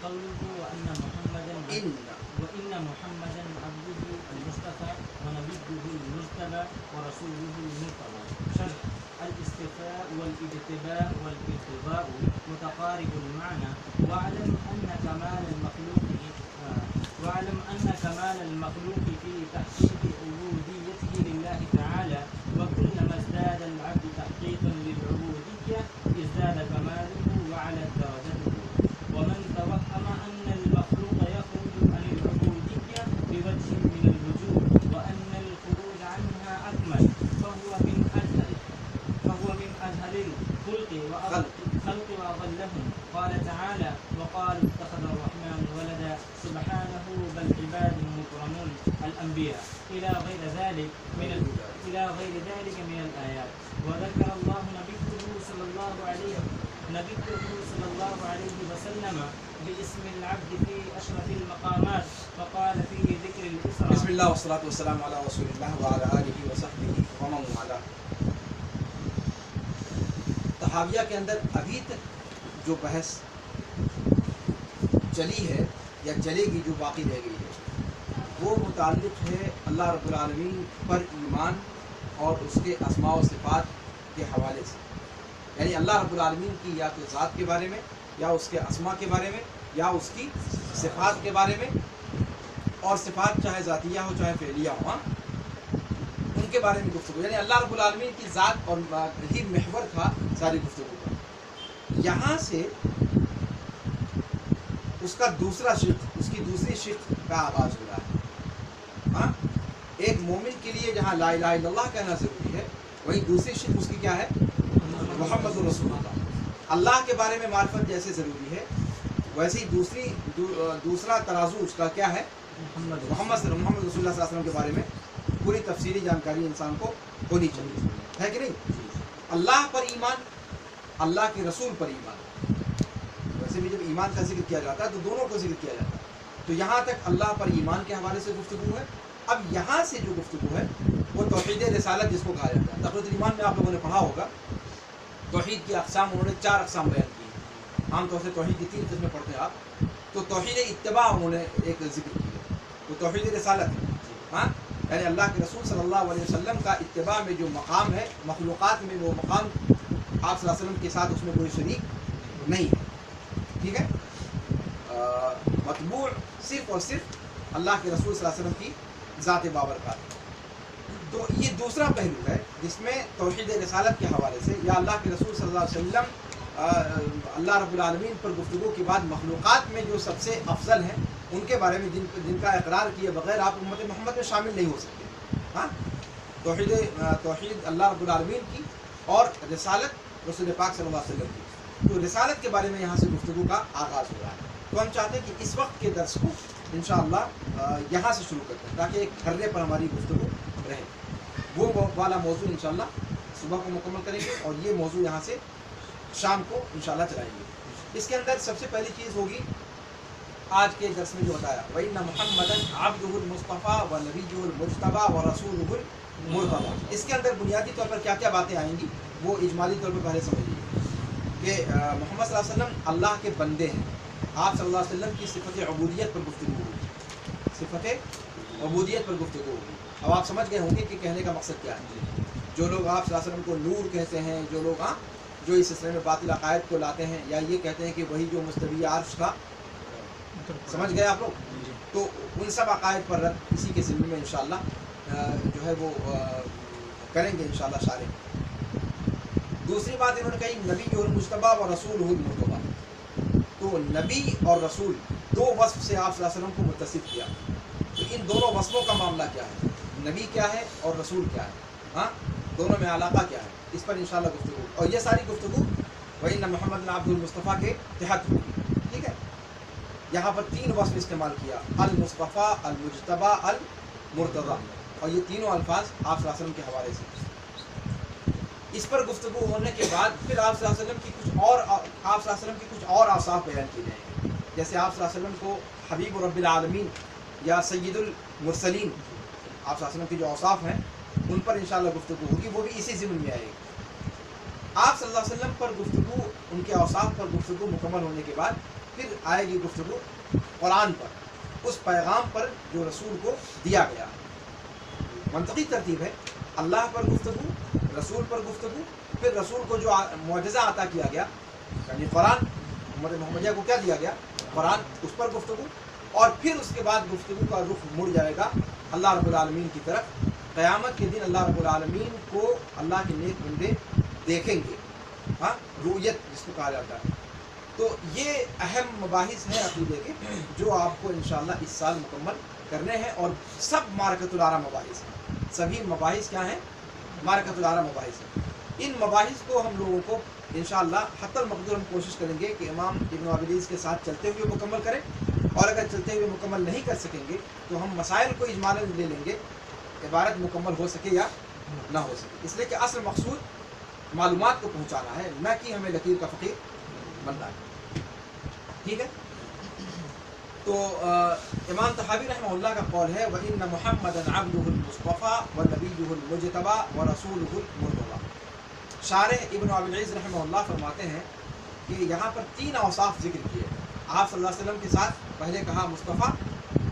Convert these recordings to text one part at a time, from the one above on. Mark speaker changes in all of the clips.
Speaker 1: قوله وإن محمدا عبده المصطفى ونبيه المجتبى ورسوله المرتضى. شرح: الاستفاء والاجتباء والارتضاء متقارب المعنى. واعلم أن كمال المخلوق في تحقيق عبوديته لله تعالى، وكلما ازداد العبد تحقيقا للعبودية ازداد كماله وعلت درجته. ومن توهم أن المخلوق يخرج عن العبودية بوجه من الوجوه وأن الخروج عنها أكمل فهو من أجهل الخلق وأضلهم. قال تعالى: وقالوا اتخذ الرحمن ولدا سبحانه بل عباد مكرمون. الأنبياء إلى غير ذلك من الآيات. وذكر الله نبيه صلى الله عليه وسلم باسم العبد في أشرف المقامات، فقال فيه ذكر الإسراء.
Speaker 2: بسم اللہ والصلاة والسلام علی رسول اللہ وعلی آلہ وصحبہ ومن والاه. طحاویہ کے اندر ابھی تک جو بحث چلی ہے یا چلے گی، جو باقی رہ گئی ہے، وہ متعلق ہے اللہ رب العالمین پر ایمان اور اس کے اسماء و صفات کے حوالے سے. یعنی اللہ رب العالمین کی یا تو ذات کے بارے میں، یا اس کے اسماء کے بارے میں، یا اس کی صفات کے بارے میں، اور صفات چاہے ذاتیہ ہو چاہے فعلیہ ہو، ان کے بارے میں گفتگو. یعنی اللہ رب العالمین کی ذات اور ہی محور تھا ساری گفتگو کا. یہاں سے اس کا دوسرا شق، اس کی دوسری شق کا آغاز ہو رہا ہے. ایک مومن کے لیے جہاں لا الہ الا اللہ کہنا ضروری ہے، وہیں دوسری شق اس کی کیا ہے؟ محمد رسول اللہ. اللہ کے بارے میں معرفت جیسے ضروری ہے، ویسے ہی دوسرا ترازو اس کا کیا ہے؟ محمد رسول اللہ صلی اللہ علیہ وسلم کے بارے میں پوری تفصیلی جانکاری انسان کو ہونی چاہیے، ہے کہ نہیں؟ اللہ پر ایمان، اللہ کے رسول پر ایمان. ویسے بھی جب ایمان کا ذکر کیا جاتا ہے تو دونوں کو ذکر کیا جاتا ہے. تو یہاں تک اللہ پر ایمان کے حوالے سے گفتگو ہے. اب یہاں سے جو گفتگو ہے وہ توحید رسالت جس کو کہا جاتا ہے. تقویۃ الایمان میں آپ لوگوں نے پڑھا ہوگا توحید کی اقسام انہوں نے 4 اقسام بیان کی ہیں. عام طور سے توحید کی 3 قسمیں پڑھتے ہیں آپ. تو توحید اتباع انہوں نے ایک ذکر کی ہے، تو توحید رسالت ہے. یعنی اللہ کے رسول صلی اللہ علیہ وسلم کا اتباع میں جو مقام ہے، مخلوقات میں وہ مقام آپ صلی اللہ علیہ وسلم کے ساتھ اس میں کوئی شریک نہیں ہے. ٹھیک ہے؟ مطبوع صرف اور صرف اللہ کے رسول صلی اللہ علیہ وسلم کی ذات بابرکات. تو یہ دوسرا پہلو ہے جس میں توحید رسالت کے حوالے سے یا اللہ کے رسول صلی اللہ علیہ وسلم اللہ رب العالمین پر گفتگو کے بعد مخلوقات میں جو سب سے افضل ہیں ان کے بارے میں جن کا اقرار کیے بغیر آپ امت محمد میں شامل نہیں ہو سکتے. توحید اللہ رب العالمین کی اور رسالت رسول پاک صلی اللہ علیہ وسلم کی. تو رسالت کے بارے میں یہاں سے گفتگو کا آغاز ہو رہا ہے. تو ہم چاہتے ہیں کہ اس وقت کے درس کو انشاءاللہ یہاں سے شروع کرتے ہیں تاکہ ایک دھرے پر ہماری گفتگو رہے. وہ والا موضوع انشاءاللہ صبح کو مکمل کریں گے اور یہ موضوع یہاں سے شام کو انشاءاللہ چلائیں گے. اس کے اندر سب سے پہلی چیز ہوگی آج کے درس میں جو بتایا وَإِنَّ مُحَمَّدًا عَبْدُهُ الْمُصْطَفَى وَنَبِيُّهُ الْمُجْتَبَى وَرَسُولُهُ الْمُرْتَضَى. اس کے اندر بنیادی طور پر کیا کیا باتیں آئیں گی وہ اجمالی طور پر پہلے سمجھ لیجیے کہ محمد صلی اللہ علیہ وسلم اللہ کے بندے ہیں. آپ صلی اللہ علیہ وسلم کی صفت عبودیت پر گفتگو ہوگی، صفت عبودیت پر گفتگو ہوگی. اب آپ سمجھ گئے ہوں گے کہ کہنے کا مقصد کیا ہے. جو لوگ آپ صلی اللہ علیہ وسلم کو نور کہتے ہیں، جو لوگ جو اس سلسلے میں باطل عقائد کو لاتے ہیں یا یہ کہتے ہیں کہ وہی جو مستوی عرش تھا، سمجھ گئے آپ لوگ؟ تو ان سب عقائد پر رد اسی کے سلسلے میں انشاءاللہ جو ہے وہ کریں گے انشاءاللہ شارح. دوسری بات انہوں نے کہی نبی المجتبی و رسول المرتضی. تو نبی اور رسول 2 وصف سے آپ صلی اللہ علیہ وسلم کو متصف کیا. تو ان دونوں وصفوں کا معاملہ کیا ہے؟ نبی کیا ہے اور رسول کیا ہے؟ دونوں میں علاقہ کیا ہے؟ اس پر انشاءاللہ گفتگو. اور یہ ساری گفتگو وَإِنَّ مُحَمَّدًا عَبْدُهُ الْمُصْطَفَى کے تحت ہوگی. ٹھیک ہے؟ یہاں پر 3 وصف استعمال کیا، المصطفیٰ، المجتبی، المرتضی. اور یہ تینوں الفاظ آپ صلی اللہ علیہ وسلم کے حوالے سے. اس پر گفتگو ہونے کے بعد پھر آپ صلی اللہ علیہ وسلم کی کچھ اور اوصاف بیان کیے جائیں گے. جیسے آپ صلی اللہ علیہ وسلم کو حبیب رب العالمین یا سید المرسلین، آپ صلی اللہ علیہ وسلم کی جو اوصاف ہیں ان پر انشاءاللہ گفتگو ہوگی، وہ بھی اسی ضمن میں آئے گی. آپ صلی اللہ علیہ وسلم پر گفتگو، ان کے اوصاف پر گفتگو مکمل ہونے کے بعد پھر آئے گی گفتگو قرآن پر، اس پیغام پر جو رسول کو دیا گیا۔ منطقی ترتیب ہے، اللہ پر گفتگو، رسول پر گفتگو، پھر رسول کو جو معجزہ عطا کیا گیا یعنی قرآن، امت محمدیہ کو کیا دیا گیا؟ قرآن، اس پر گفتگو، اور پھر اس کے بعد گفتگو کا رخ مڑ جائے گا اللہ رب العالمین کی طرف۔ قیامت کے دن اللہ رب العالمین کو اللہ کے نیک بندے دیکھیں گے، ہاں، رؤیت جس کو کہا جاتا ہے۔ تو یہ اہم مباحث ہیں عقیدے کے جو آپ کو انشاءاللہ اس سال مکمل کرنے ہیں، اور سب معرکۃ العرا مباحث ہیں، سبھی مباحث کیا ہیں؟ معرکۃ العرا مباحث ہیں۔ ان مباحث کو ہم لوگوں کو انشاءاللہ حتی المقدور ہم کوشش کریں گے کہ امام ابن ابی کے ساتھ چلتے ہوئے مکمل کریں، اور اگر چلتے ہوئے مکمل نہیں کر سکیں گے تو ہم مسائل کو اجمالاً لے لیں گے، عبارت مکمل ہو سکے یا نہ ہو سکے، اس لیے کہ اصل مقصود معلومات کو پہنچانا ہے، نہ کہ ہمیں لکیر کا فقیر بننا ہے۔ ٹھیک ہے، تو امام طحاوی رحمہ اللہ کا قول ہے وَإِنَّ مُحَمَّدًا عَبْدُهُ الْمُصْطَفَى وَنَبِيُّهُ الْمُجْتَبَى وَرَسُولُهُ الْمُرْتَضَى۔ شارح ابن ابی العز رحمہ اللہ فرماتے ہیں کہ یہاں پر 3 اوصاف ذکر کیے، آپ صلی اللہ علیہ وسلم کے ساتھ پہلے کہا مصطفیٰ،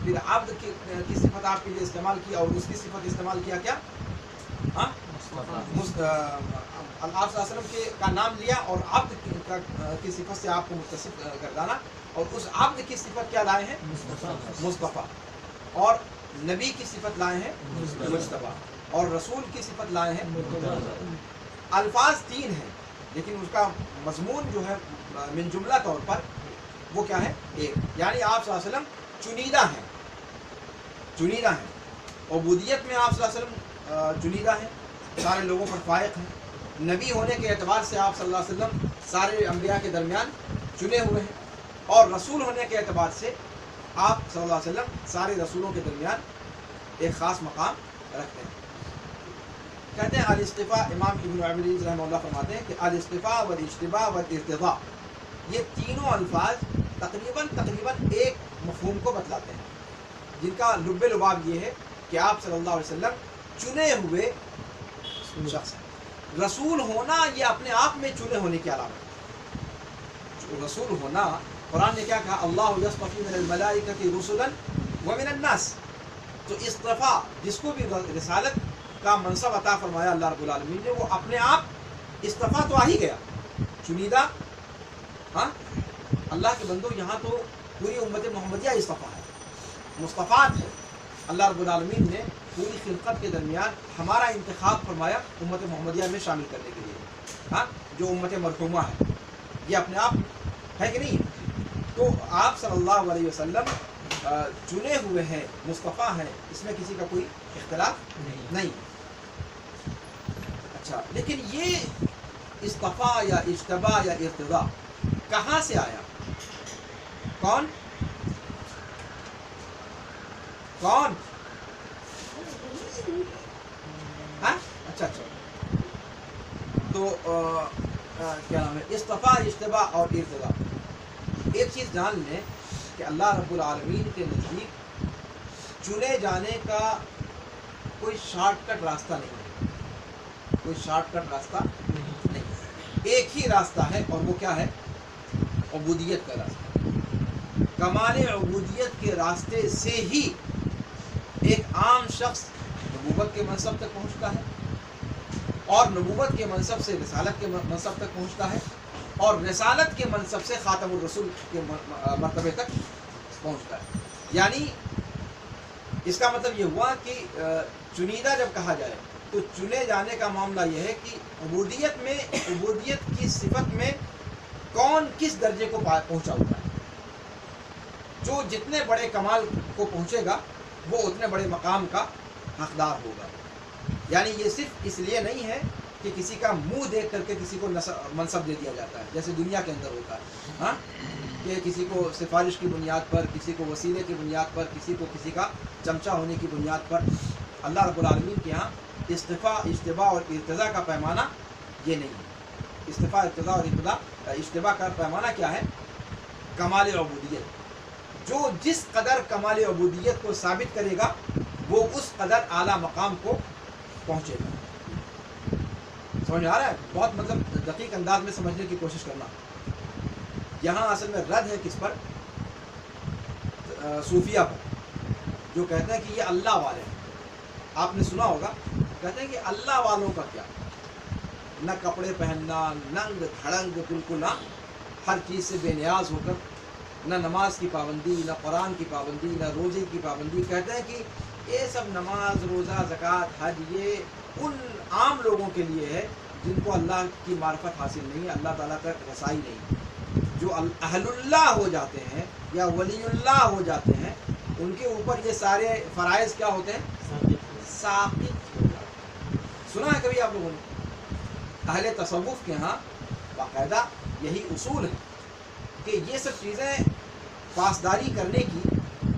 Speaker 2: پھر عبد کی صفت آپ کے لیے استعمال کی، اور اس کی صفت استعمال کیا کیا؟ ہاں، آپ صلی اللہ علیہ وسلم کا نام لیا اور عبد کی صفت سے آپ کو متصف گردانا، اور اس عبد کی صفت کیا لائے ہیں؟ مصطفیٰ، اور نبی کی صفت لائے ہیں مجتبیٰ، اور رسول کی صفت لائے ہیں۔ الفاظ 3 ہیں لیکن اس کا مضمون جو ہے من جملہ طور پر وہ کیا ہے؟ ایک، یعنی آپ صلی اللہ علیہ وسلم چنیدہ ہیں، چنیدہ ہیں، عبودیت میں آپ صلی اللہ علیہ وسلم چنیدہ ہیں، سارے لوگوں پر فائق ہیں، نبی ہونے کے اعتبار سے آپ صلی اللہ علیہ وسلم سارے انبیاء کے درمیان چنے ہوئے ہیں، اور رسول ہونے کے اعتبار سے آپ صلی اللہ علیہ وسلم سارے رسولوں کے درمیان ایک خاص مقام رکھتے ہیں۔ کہتے ہیں الاصطفاء، امام ابن ابی العز رحمہ اللہ فرماتے ہیں کہ الاصطفاء والاجتباء والارتضاء، یہ تینوں الفاظ تقریباً ایک مفہوم کو بتلاتے ہیں، جن کا لب لباب یہ ہے کہ آپ صلی اللہ علیہ وسلم چنے ہوئے شخص ہیں۔ رسول ہونا یہ اپنے آپ میں چنے ہونے کی علامت ہے۔ رسول ہونا، قرآن نے کیا کہا؟ اللہ یصطفی من الملائکۃ رسلا ومن الناس، تو اصطفیٰ جس کو بھی رسالت کا منصب عطا فرمایا اللہ رب العالمین نے، وہ اپنے آپ اصطفیٰ تو آ ہی گیا، چنیدہ، ہاں، اللہ کے بندو، یہاں تو پوری امت محمدیہ اصطفیٰ ہے، مصطفیٰ ہے۔ اللہ رب العالمین نے پوری خلقت کے درمیان ہمارا انتخاب فرمایا امت محمدیہ میں شامل کرنے کے لیے، ہاں، جو امت مرحومہ ہے، یہ اپنے آپ ہے کہ نہیں؟ تو آپ صلی اللہ علیہ وسلم چنے ہوئے ہیں، مصطفیٰ ہیں، اس میں کسی کا کوئی اختلاف نہیں۔ اچھا، لیکن یہ اصطفیٰ یا اجتباء یا ارتضاء کہاں سے آیا؟ کون ہاں؟ اچھا، تو کیا نام ہے؟ اصطفاء، اجتباء اور ارتضاء، ایک چیز جان لیں کہ اللہ رب العالمین کے نزدیک چنے جانے کا کوئی شارٹ کٹ راستہ نہیں ہے، کوئی شارٹ کٹ راستہ نہیں، ایک ہی راستہ ہے، اور وہ کیا ہے؟ عبودیت کا راستہ۔ کمال عبودیت کے راستے سے ہی ایک عام شخص نبوت کے منصب تک پہنچتا ہے، اور نبوت کے منصب سے رسالت کے منصب تک پہنچتا ہے، اور رسالت کے منصب سے خاتم الرسول کے مرتبے تک پہنچتا ہے۔ یعنی اس کا مطلب یہ ہوا کہ چنیدہ جب کہا جائے تو چنے جانے کا معاملہ یہ ہے کہ عبودیت کی صفت میں کون کس درجے کو پہنچا ہوا ہے۔ جو جتنے بڑے کمال کو پہنچے گا وہ اتنے بڑے مقام کا حقدار ہوگا۔ یعنی یہ صرف اس لیے نہیں ہے کہ کسی کا منہ دیکھ کر کے کسی کو منصب دے دیا جاتا ہے، جیسے دنیا کے اندر ہوتا ہے، ہاں، کہ کسی کو سفارش کی بنیاد پر، کسی کو وسیلے کی بنیاد پر، کسی کو کسی کا چمچہ ہونے کی بنیاد پر۔ اللہ رب العالمین کے ہاں اصطفاء، اجتباء اور ارتضاء کا پیمانہ یہ نہیں ہے۔ اصطفاء، ارتضاء اور اجتباء کا پیمانہ کیا ہے؟ کمال عبودیت۔ جو جس قدر کمال عبودیت کو ثابت کرے گا وہ اس قدر اعلیٰ مقام کو پہنچے گا۔ سمجھ آ رہا ہے؟ بہت مطلب دقیق انداز میں سمجھنے کی کوشش کرنا۔ یہاں اصل میں رد ہے کس پر؟ صوفیہ پر، جو کہتے ہیں کہ یہ اللہ والے ہیں. آپ نے سنا ہوگا کہتے ہیں کہ اللہ والوں کا کیا، نہ کپڑے پہننا، ننگ دھڑنگ بالکل، ہر چیز سے بے نیاز ہو کر، نہ نماز کی پابندی، نہ قرآن کی پابندی، نہ روزے کی پابندی. کہتے ہیں کہ یہ سب نماز، روزہ، زکوٰۃ، حج یہ ان عام لوگوں کے لیے ہے جن کو اللہ کی معرفت حاصل نہیں ہے، اللہ تعالیٰ تک رسائی نہیں. جو اہل اللہ ہو جاتے ہیں یا ولی اللہ ہو جاتے ہیں ان کے اوپر یہ سارے فرائض کیا ہوتے ہیں؟ ساقط ہو جاتے ہیں. سنا ہے کبھی آپ لوگوں نے؟ اہل تصوف کے ہاں باقاعدہ یہی اصول ہے کہ یہ سب چیزیں پاسداری کرنے کی،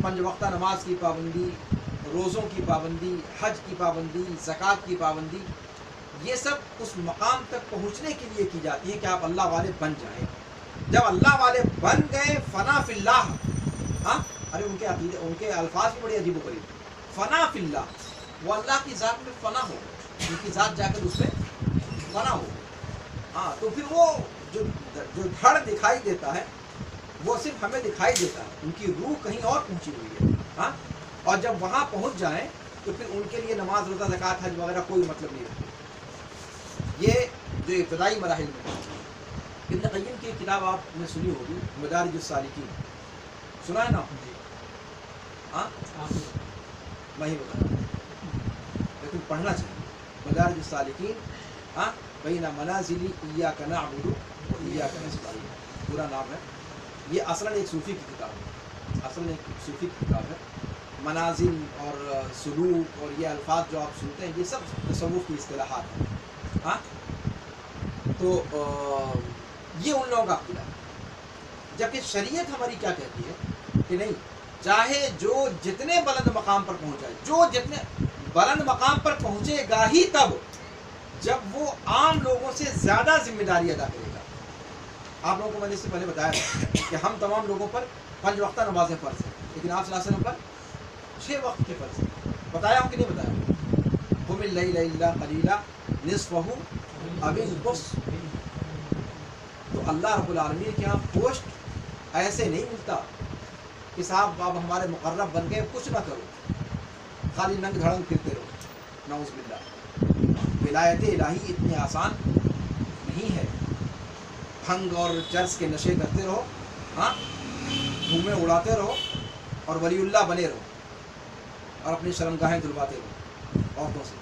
Speaker 2: 5 وقتہ نماز کی پابندی، روزوں کی پابندی، حج کی پابندی، زکوٰۃ کی پابندی، یہ سب اس مقام تک پہنچنے کے لیے کی جاتی ہے کہ آپ اللہ والے بن جائیں. جب اللہ والے بن گئے، فنا فی اللہ، ہاں ارے ان کے عقیدے، ان کے الفاظ بھی بڑے عجیب و غریب. فنا فی اللہ، وہ اللہ کی ذات میں فنا ہو، ان کی ذات جا کر اس میں فنا ہو. ہاں تو پھر وہ جو دھڑ دکھائی دیتا ہے وہ صرف ہمیں دکھائی دیتا ہے، ان کی روح کہیں اور پہنچی ہوئی ہے. ہاں اور جب وہاں پہنچ جائیں تو پھر ان کے لیے نماز، روزہ، زکوٰۃ، حج وغیرہ کوئی مطلب نہیں رہتا. یہ جو ابتدائی مراحل میں ہے. ابن قیم کی کتاب آپ نے سنی ہوگی، مدارج السالکین، سنا ہے نا؟ ہاں میں ہی بتا رہا ہوں لیکن پڑھنا چاہیے. مدارج السالکین، ہاں بین منازل ایاک نعبد و ایاک نستعین، پورا نام ہے. یہ اصلاً ایک صوفی کی کتاب ہے، اصلاً ایک صوفی کی کتاب ہے. منازل اور سلوک اور یہ الفاظ جو آپ سنتے ہیں یہ سب تصوف کی اصطلاحات ہیں. ہاں تو یہ ان لوگوں کا عقیدہ ہے. جبکہ شریعت ہماری کیا کہتی ہے کہ نہیں، چاہے جو جتنے بلند مقام پر پہنچ جائے، جو جتنے بلند مقام پر پہنچے گا ہی تب جب وہ عام لوگوں سے زیادہ ذمہ داری ادا کرے گا. آپ لوگوں کو میں نے اس سے پہلے بتایا تھا کہ ہم تمام لوگوں پر 5 وقتہ نمازیں فرض ہیں، لیکن آپ صلی اللہ علیہ وسلم پر 6 وقت کے فرض ہیں. بتایا ہوں کہ نہیں بتایا؟ قم اللیل الا قلیلا نصفہ او انقص. تو اللہ رب العالمین کے یہاں پوسٹ ایسے نہیں ملتا کہ صاحب آپ ہمارے مقرب بن گئے، کچھ نہ کرو، خالی ننگ دھڑنگ پھرتے رہو. نعوذ باللہ. ولایت الہی اتنی آسان نہیں ہے. بھنگ اور چرس کے نشے کرتے رہو، ہاں دھومیں اڑاتے رہو اور ولی اللہ بنے رہو اور اپنی شرمگاہیں دھلواتے رہو عورتوں سے.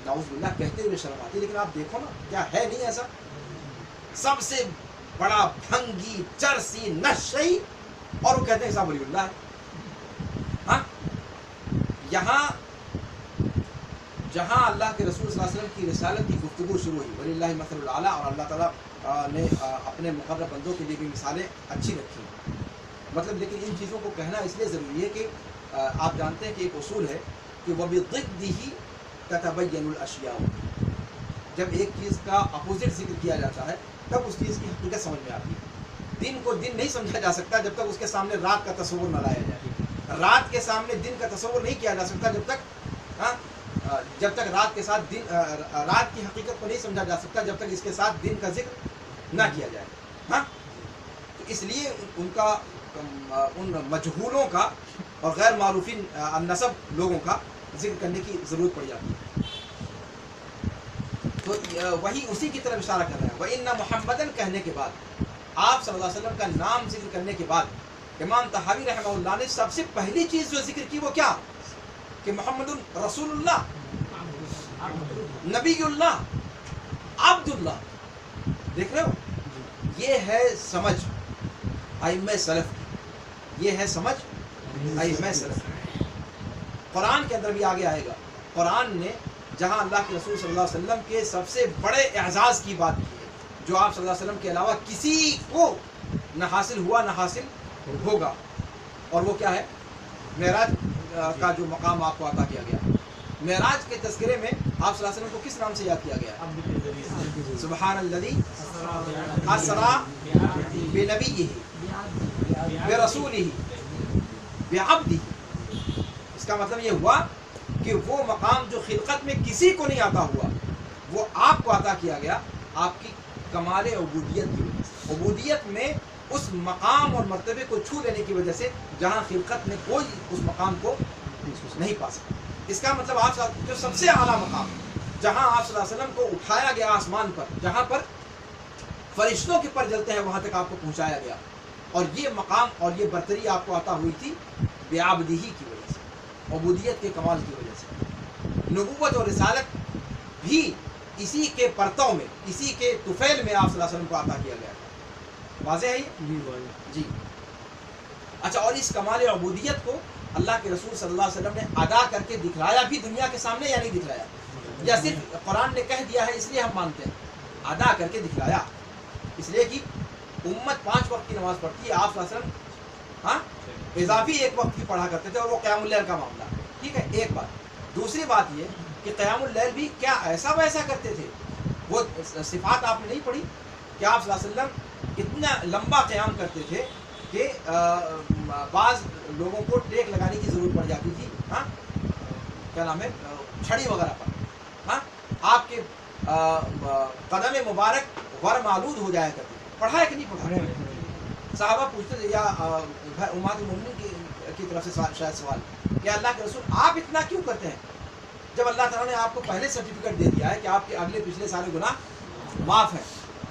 Speaker 2: نعوذ باللہ کہتے ہوئے شرم آتی، لیکن آپ دیکھو نا کیا ہے نہیں ایسا. سب سے بڑا بھنگی، چرسی، نشئی، اور وہ کہتے ہیں صاحب ولی اللہ ہے. ہاں یہاں جہاں اللہ کے رسول صلی اللہ علیہ وسلم کی رسالت کی گفتگو شروع ہوئی، ولی اللہ مثل الاعلیٰ، اور اللہ تعالیٰ نے اپنے مقرب بندوں کے لیے بھی مثالیں اچھی رکھی. مطلب لیکن ان چیزوں کو کہنا اس لیے ضروری ہے کہ آپ جانتے ہیں کہ ایک اصول ہے کہ وَبِضِدِّهِ تَتَبَيَّنُ الْأَشْيَاءُ. جب ایک چیز کا اپوزٹ ذکر کیا جاتا ہے تب اس چیز کی حقیقت سمجھ میں آتی ہے. دن کو دن نہیں سمجھا جا سکتا جب تک اس کے سامنے رات کا تصور نہ لایا جائے. رات کے سامنے دن کا تصور نہیں کیا جا سکتا جب تک رات کے ساتھ دن، رات کی حقیقت کو نہیں سمجھا جا سکتا جب تک اس کے ساتھ دن کا ذکر نہ کیا جائے. ہاں تو اس لیے ان مجہولوں کا اور غیر معروفین النسب لوگوں کا ذکر کرنے کی ضرورت پڑ جاتی ہے. تو وہی اسی کی طرف اشارہ کر رہے ہیں. وَإِنَّ مُحَمَّدًا کہنے کے بعد، آپ صلی اللہ علیہ وسلم کا نام ذکر کرنے کے بعد، امام طحاوی رحمہ اللہ نے سب سے پہلی چیز جو ذکر کی وہ کیا؟ کہ محمد رسول اللہ، نبی اللہ، عبد اللہ. دیکھ رہے ہو، یہ ہے سمجھ ائمہ سلف، یہ ہے سمجھ ائمہ سلف. قرآن کے اندر بھی آگے آئے گا. قرآن نے جہاں اللہ کے رسول صلی اللہ علیہ وسلم کے سب سے بڑے اعزاز کی بات کی ہے، جو آپ صلی اللہ علیہ وسلم کے علاوہ کسی کو نہ حاصل ہوا نہ حاصل ہوگا، اور وہ کیا ہے؟ معراج کا جو مقام آپ کو عطا کیا گیا. معراج کے تذکرے میں آپ صلی اللہ علیہ وسلم کو کس نام سے یاد کیا گیا؟ سبحان الذی اسری بنبیہ برسولہ بعبدہ. اس کا مطلب یہ ہوا کہ وہ مقام جو خلقت میں کسی کو نہیں عطا ہوا وہ آپ کو عطا کیا گیا، آپ کی کمال عبودیت کی وجہ سے. عبودیت میں اس مقام اور مرتبے کو چھو لینے کی وجہ سے جہاں خلقت میں کوئی اس مقام کو نہیں پا سکتا. اس کا مطلب آپ جو سب سے اعلیٰ مقام جہاں آپ صلی اللہ علیہ وسلم کو اٹھایا گیا آسمان پر, جہاں پر فرشتوں کے پر جلتے ہیں, وہاں تک آپ کو پہنچایا گیا, اور یہ مقام اور یہ برتری آپ کو عطا ہوئی تھی بعبدہ کی وجہ سے, عبودیت کے کمال کی وجہ سے. نبوت اور رسالت بھی اسی کے پرتو میں, اسی کے طفیل میں آپ صلی اللہ علیہ وسلم کو عطا کیا گیا تھا. واضح ہے یہ؟ جی. اچھا, اور اس کمال عبودیت کو اللہ کے رسول صلی اللہ علیہ وسلم نے ادا کر کے دکھلایا بھی دنیا کے سامنے, یا نہیں دکھلایا؟ یا صرف قرآن نے کہہ دیا ہے اس لیے ہم مانتے ہیں؟ ادا کر کے دکھلایا. اس لیے کہ امت 5 وقت کی نماز پڑھتی ہے, آپ صلی اللہ علیہ وسلم ہاں اضافی 1 وقت کی پڑھا کرتے تھے, اور وہ قیام اللیل کا معاملہ. ٹھیک ہے, ایک بات. دوسری بات یہ کہ قیام اللیل بھی کیا ایسا ویسا کرتے تھے؟ وہ صفات آپ نے نہیں پڑھی کہ آپ صلی اللہ علیہ وسلم اتنا لمبا قیام کرتے تھے کہ بعض لوگوں کو ٹیک لگانے کی ضرورت پڑ جاتی تھی, ہاں کیا نام ہے, چھڑی وغیرہ پر, ہاں آپ کے قدم مبارک ورمالود ہو جایا کرتے. پڑھا ہے کہ نہیں پڑھا؟ صحابہ پوچھتے تھے, یا امہات المومنین کی طرف سے شاید سوال, کہ اللہ کے رسول آپ اتنا کیوں کرتے ہیں جب اللہ تعالیٰ نے آپ کو پہلے سرٹیفکیٹ دے دیا ہے کہ آپ کے اگلے پچھلے سارے گناہ معاف ہیں؟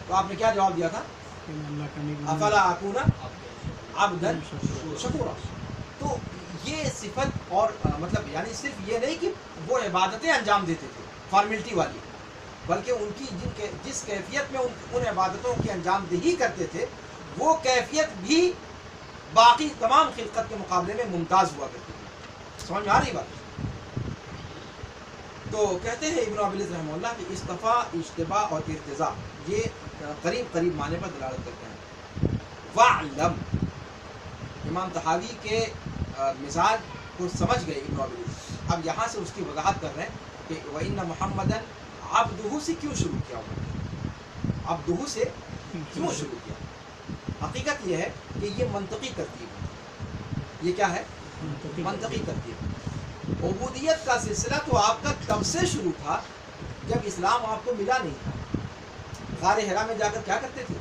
Speaker 2: تو آپ نے کیا جواب دیا تھا؟ افلا اکون عبدا شکورا. تو یہ صفت اور مطلب یعنی صرف یہ نہیں کہ وہ عبادتیں انجام دیتے تھے فارمیلٹی والی, بلکہ ان کی جس کیفیت میں ان عبادتوں کی انجام دہی کرتے تھے, وہ کیفیت بھی باقی تمام خلقت کے مقابلے میں ممتاز ہوا کرتی تھی. سمجھ میں آ رہی بات؟ تو کہتے ہیں ابن ابی العز رحمہ اللہ کہ اصطفاء, اجتباء اور ارتضاء یہ قریب معنی پر دلالت کرتے ہیں. وَعْلَمْ, امام طحاوی کے مزاج کو سمجھ گئے ابن ابی العز. اب یہاں سے اس کی وضاحت کر رہے ہیں کہ وَإِنَّ مُحَمَّدًا عبدہ سے کیوں شروع کیا ہوا, عبدہ سے کیوں شروع کیا. حقیقت یہ ہے کہ یہ منطقی ترتیب ہے. یہ کیا ہے؟ منطقی ترتیب. عبودیت کا سلسلہ تو آپ کا تب سے شروع تھا جب اسلام آپ کو ملا نہیں تھا. غار حرا میں جا کر کیا کرتے تھے؟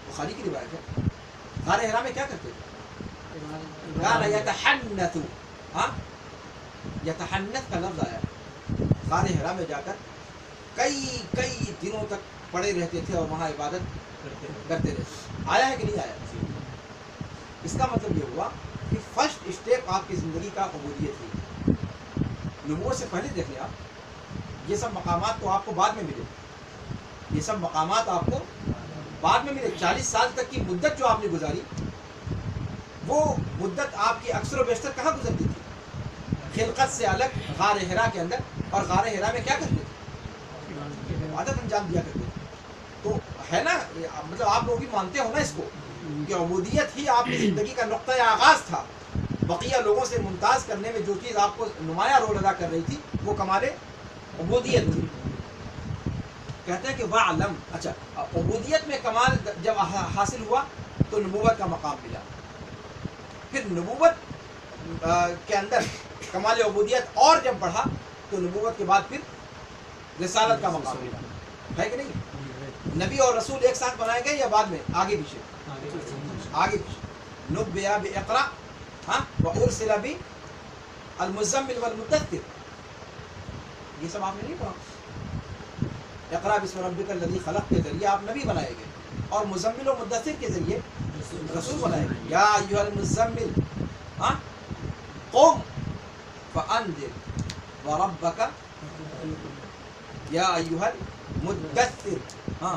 Speaker 2: بخاری کی روایت ہے, غار حرا میں کیا کرتے تھے؟ کان یتحنث, ہاں یتحنث کا لفظ آیا. غار حرا میں جا کر کئی دنوں تک پڑے رہتے تھے اور وہاں عبادت کرتے رہتے. آیا ہے کہ نہیں آیا؟ اس کا مطلب یہ ہوا کہ فرسٹ اسٹیپ آپ کی زندگی کا عبودیت تھی. نبوت سے پہلے دیکھ لیں آپ, یہ سب مقامات تو آپ کو بعد میں ملے, یہ سب مقامات آپ کو بعد میں ملے. 40 سال تک کی مدت جو آپ نے گزاری, وہ مدت آپ کی اکثر و بیشتر کہاں گزرتی تھی؟ خلقت سے الگ غار حرا کے اندر. اور غار حرا میں کیا کرتے تھے؟ عبادت انجام دیا کرتے تھے. تو ہے نا, مطلب آپ لوگ بھی مانتے ہو نا اس کو کہ عبودیت ہی آپ کی زندگی کا نقطۂ آغاز تھا. بقیہ لوگوں سے ممتاز کرنے میں جو چیز آپ کو نمایاں رول ادا کر رہی تھی وہ کمال عبودیت تھی. کہتے ہیں کہ وَعْلَمْ, اچھا عبودیت میں کمال جب حاصل ہوا تو نبوت کا مقام ملا. پھر نبوت کے اندر کمال عبودیت اور جب بڑھا تو نبوت کے بعد پھر رسالت کا مقام ملا. ہے کہ نہیں؟ نبی اور رسول ایک ساتھ بنائے گئے یا بعد میں؟ آگے پیچھے, آگے پیچھے. نُبِّئَ بِإِقْرَأْ, ہاں وَأُرْسِلَ بِالْمُزَّمِّلِ وَالْمُدَّثِّرِ. یہ سب آپ نے نہیں پڑھا؟ اقرا بسم ربک الذی خلق کے ذریعے آپ نبی بنائے گئے, اور مزمل و مدثر کے ذریعے رسول بنائے گئے. یا ایھا المزمل, ہاں قم فانذر وربک, یا ایھا المدثر, ہاں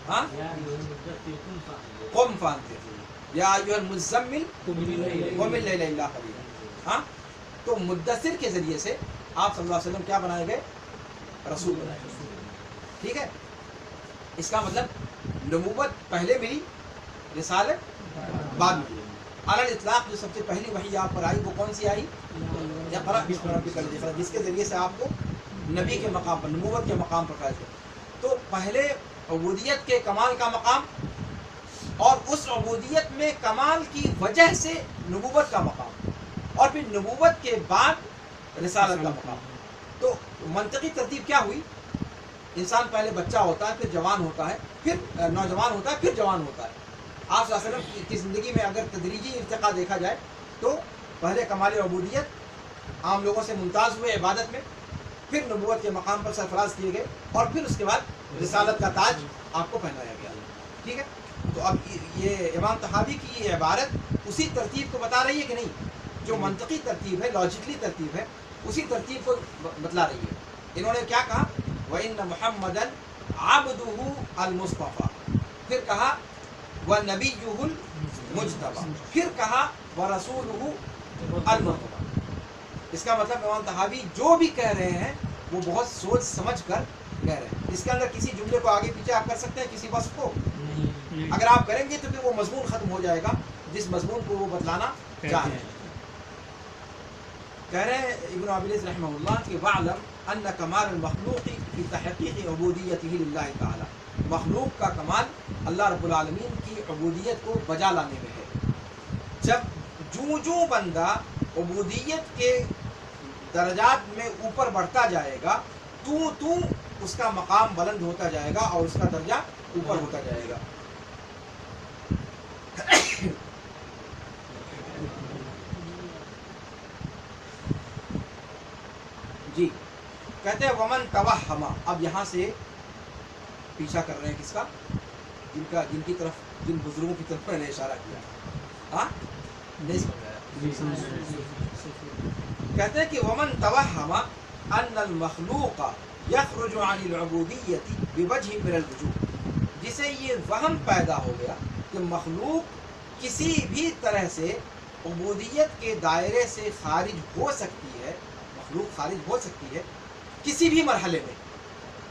Speaker 2: ہاں قم فانذر, یا ایھا المزمل قم اللیل الا قلیلا. ہاں تو مدثر کے ذریعے سے آپ صلی اللہ علیہ وسلم کیا بنائے گئے؟ رسول بنائے گئے. ٹھیک ہے, اس کا مطلب نبوت پہلے ملی, رسالت بعد میں. علی الاطلاق جو سب سے پہلی وحی آپ پر آئی وہ کون سی آئی؟ اقرأ بسم ربک الذی خلق, جس کے ذریعے سے آپ کو نبی کے مقام پر, نبوت کے مقام پر فائز ہو. تو پہلے عبودیت کے کمال کا مقام, اور اس عبودیت میں کمال کی وجہ سے نبوت کا مقام, اور پھر نبوت کے بعد رسالت کا مقام. تو منطقی ترتیب کیا ہوئی؟ انسان پہلے بچہ ہوتا ہے، پھر جوان ہوتا ہے، پھر نوجوان ہوتا ہے، پھر جوان ہوتا ہے۔ آپ صلی اللہ علیہ وسلم کی زندگی میں اگر تدریجی ارتقاء دیکھا جائے تو پہلے کمال عبودیت، عام لوگوں سے ممتاز ہوئے عبادت میں، پھر نبوت کے مقام پر سرفراز کیے گئے، اور پھر اس کے بعد رسالت کا تاج آپ کو پہنایا گیا۔ ٹھیک ہے، تو اب یہ امام طحاوی کی یہ عبارت اسی ترتیب کو بتا رہی ہے کہ نہیں؟ جو منطقی ترتیب ہے، لاجکلی ترتیب ہے، اسی ترتیب کو بتلا رہی ہے۔ انہوں نے کیا کہا؟ وَإِنَّ مُحَمَّدًا عَبْدُهُ الْمُصْطَفَى، پھر کہا وَنَبِيُّهُ الْمُجْتَبَى، پھر کہا وَرَسُولُهُ الْمُرْتَضَى۔ اس کا مطلب امام طحاوی جو بھی کہہ رہے ہیں وہ بہت سوچ سمجھ کر کہہ رہے ہیں۔ اس کے اندر کسی جملے کو آگے پیچھے آپ کر سکتے ہیں، کسی وصف کو؟ اگر آپ کریں گے تو پھر وہ مضمون ختم ہو جائے گا جس مضمون کو وہ بتلانا چاہ رہے ہیں۔ کہہ رہے ہیں ابن ابی العز رحمہ اللہ کہ وَعْلَمْ أَنَّ كَمَالَ الْمَخْلُوقِ فِي تَحْقِيقِ عُبُودِيَّتِهِ لِلَّهِ تَعَالَى، مخلوق کا کمال اللہ رب العالمین کی عبودیت کو بجا لانے میں ہے۔ جب جو بندہ عبودیت کے درجات میں اوپر بڑھتا جائے گا تو اس کا مقام بلند ہوتا جائے گا اور اس کا درجہ اوپر ہوتا جائے گا۔ جی کہتے ہیں ومن توہم، اب یہاں سے پیچھا کر رہے ہیں کس کا؟ جن کی طرف، جن بزرگوں کی طرف میں نے اشارہ کیا۔ ہاں نہیں سمجھایا؟ کہتے ہیں کہ ومن توہم ان المخلوق یخرج عن العبودیت بوجہ من الوجوہ، جسے یہ وہم پیدا ہو گیا کہ مخلوق کسی بھی طرح سے عبودیت کے دائرے سے خارج ہو سکتی ہے، مخلوق خارج ہو سکتی ہے کسی بھی مرحلے میں۔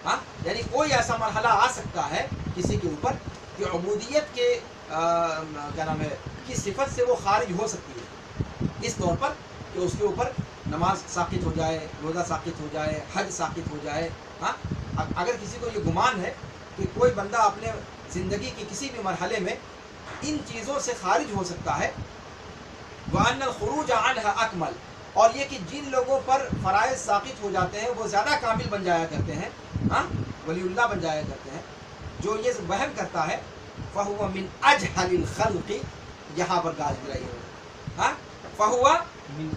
Speaker 2: ہاں یعنی کوئی ایسا مرحلہ آ سکتا ہے کسی کے اوپر کہ عبودیت کے کیا نام ہے کی صفت سے وہ خارج ہو سکتی ہے، اس طور پر کہ اس کے اوپر نماز ساقط ہو جائے، روزہ ساقط ہو جائے، حج ساقط ہو جائے۔ ہاں اگر کسی کو یہ گمان ہے کہ کوئی بندہ اپنے زندگی کے کسی بھی مرحلے میں ان چیزوں سے خارج ہو سکتا ہے، وَأَنَّ الْخُرُوجَ عَنْهَا أَكْمَلُ، اور یہ کہ جن لوگوں پر فرائض ساقط ہو جاتے ہیں وہ زیادہ کامل بن جایا کرتے ہیں، ہاں ولی اللہ بن جایا کرتے ہیں۔ جو یہ وہم کرتا ہے فَهُوَ مِنْ أَجْهَلِ الْخَلْقِ، یہاں پر گاج گرائی ہے، ہاں فَهُوَ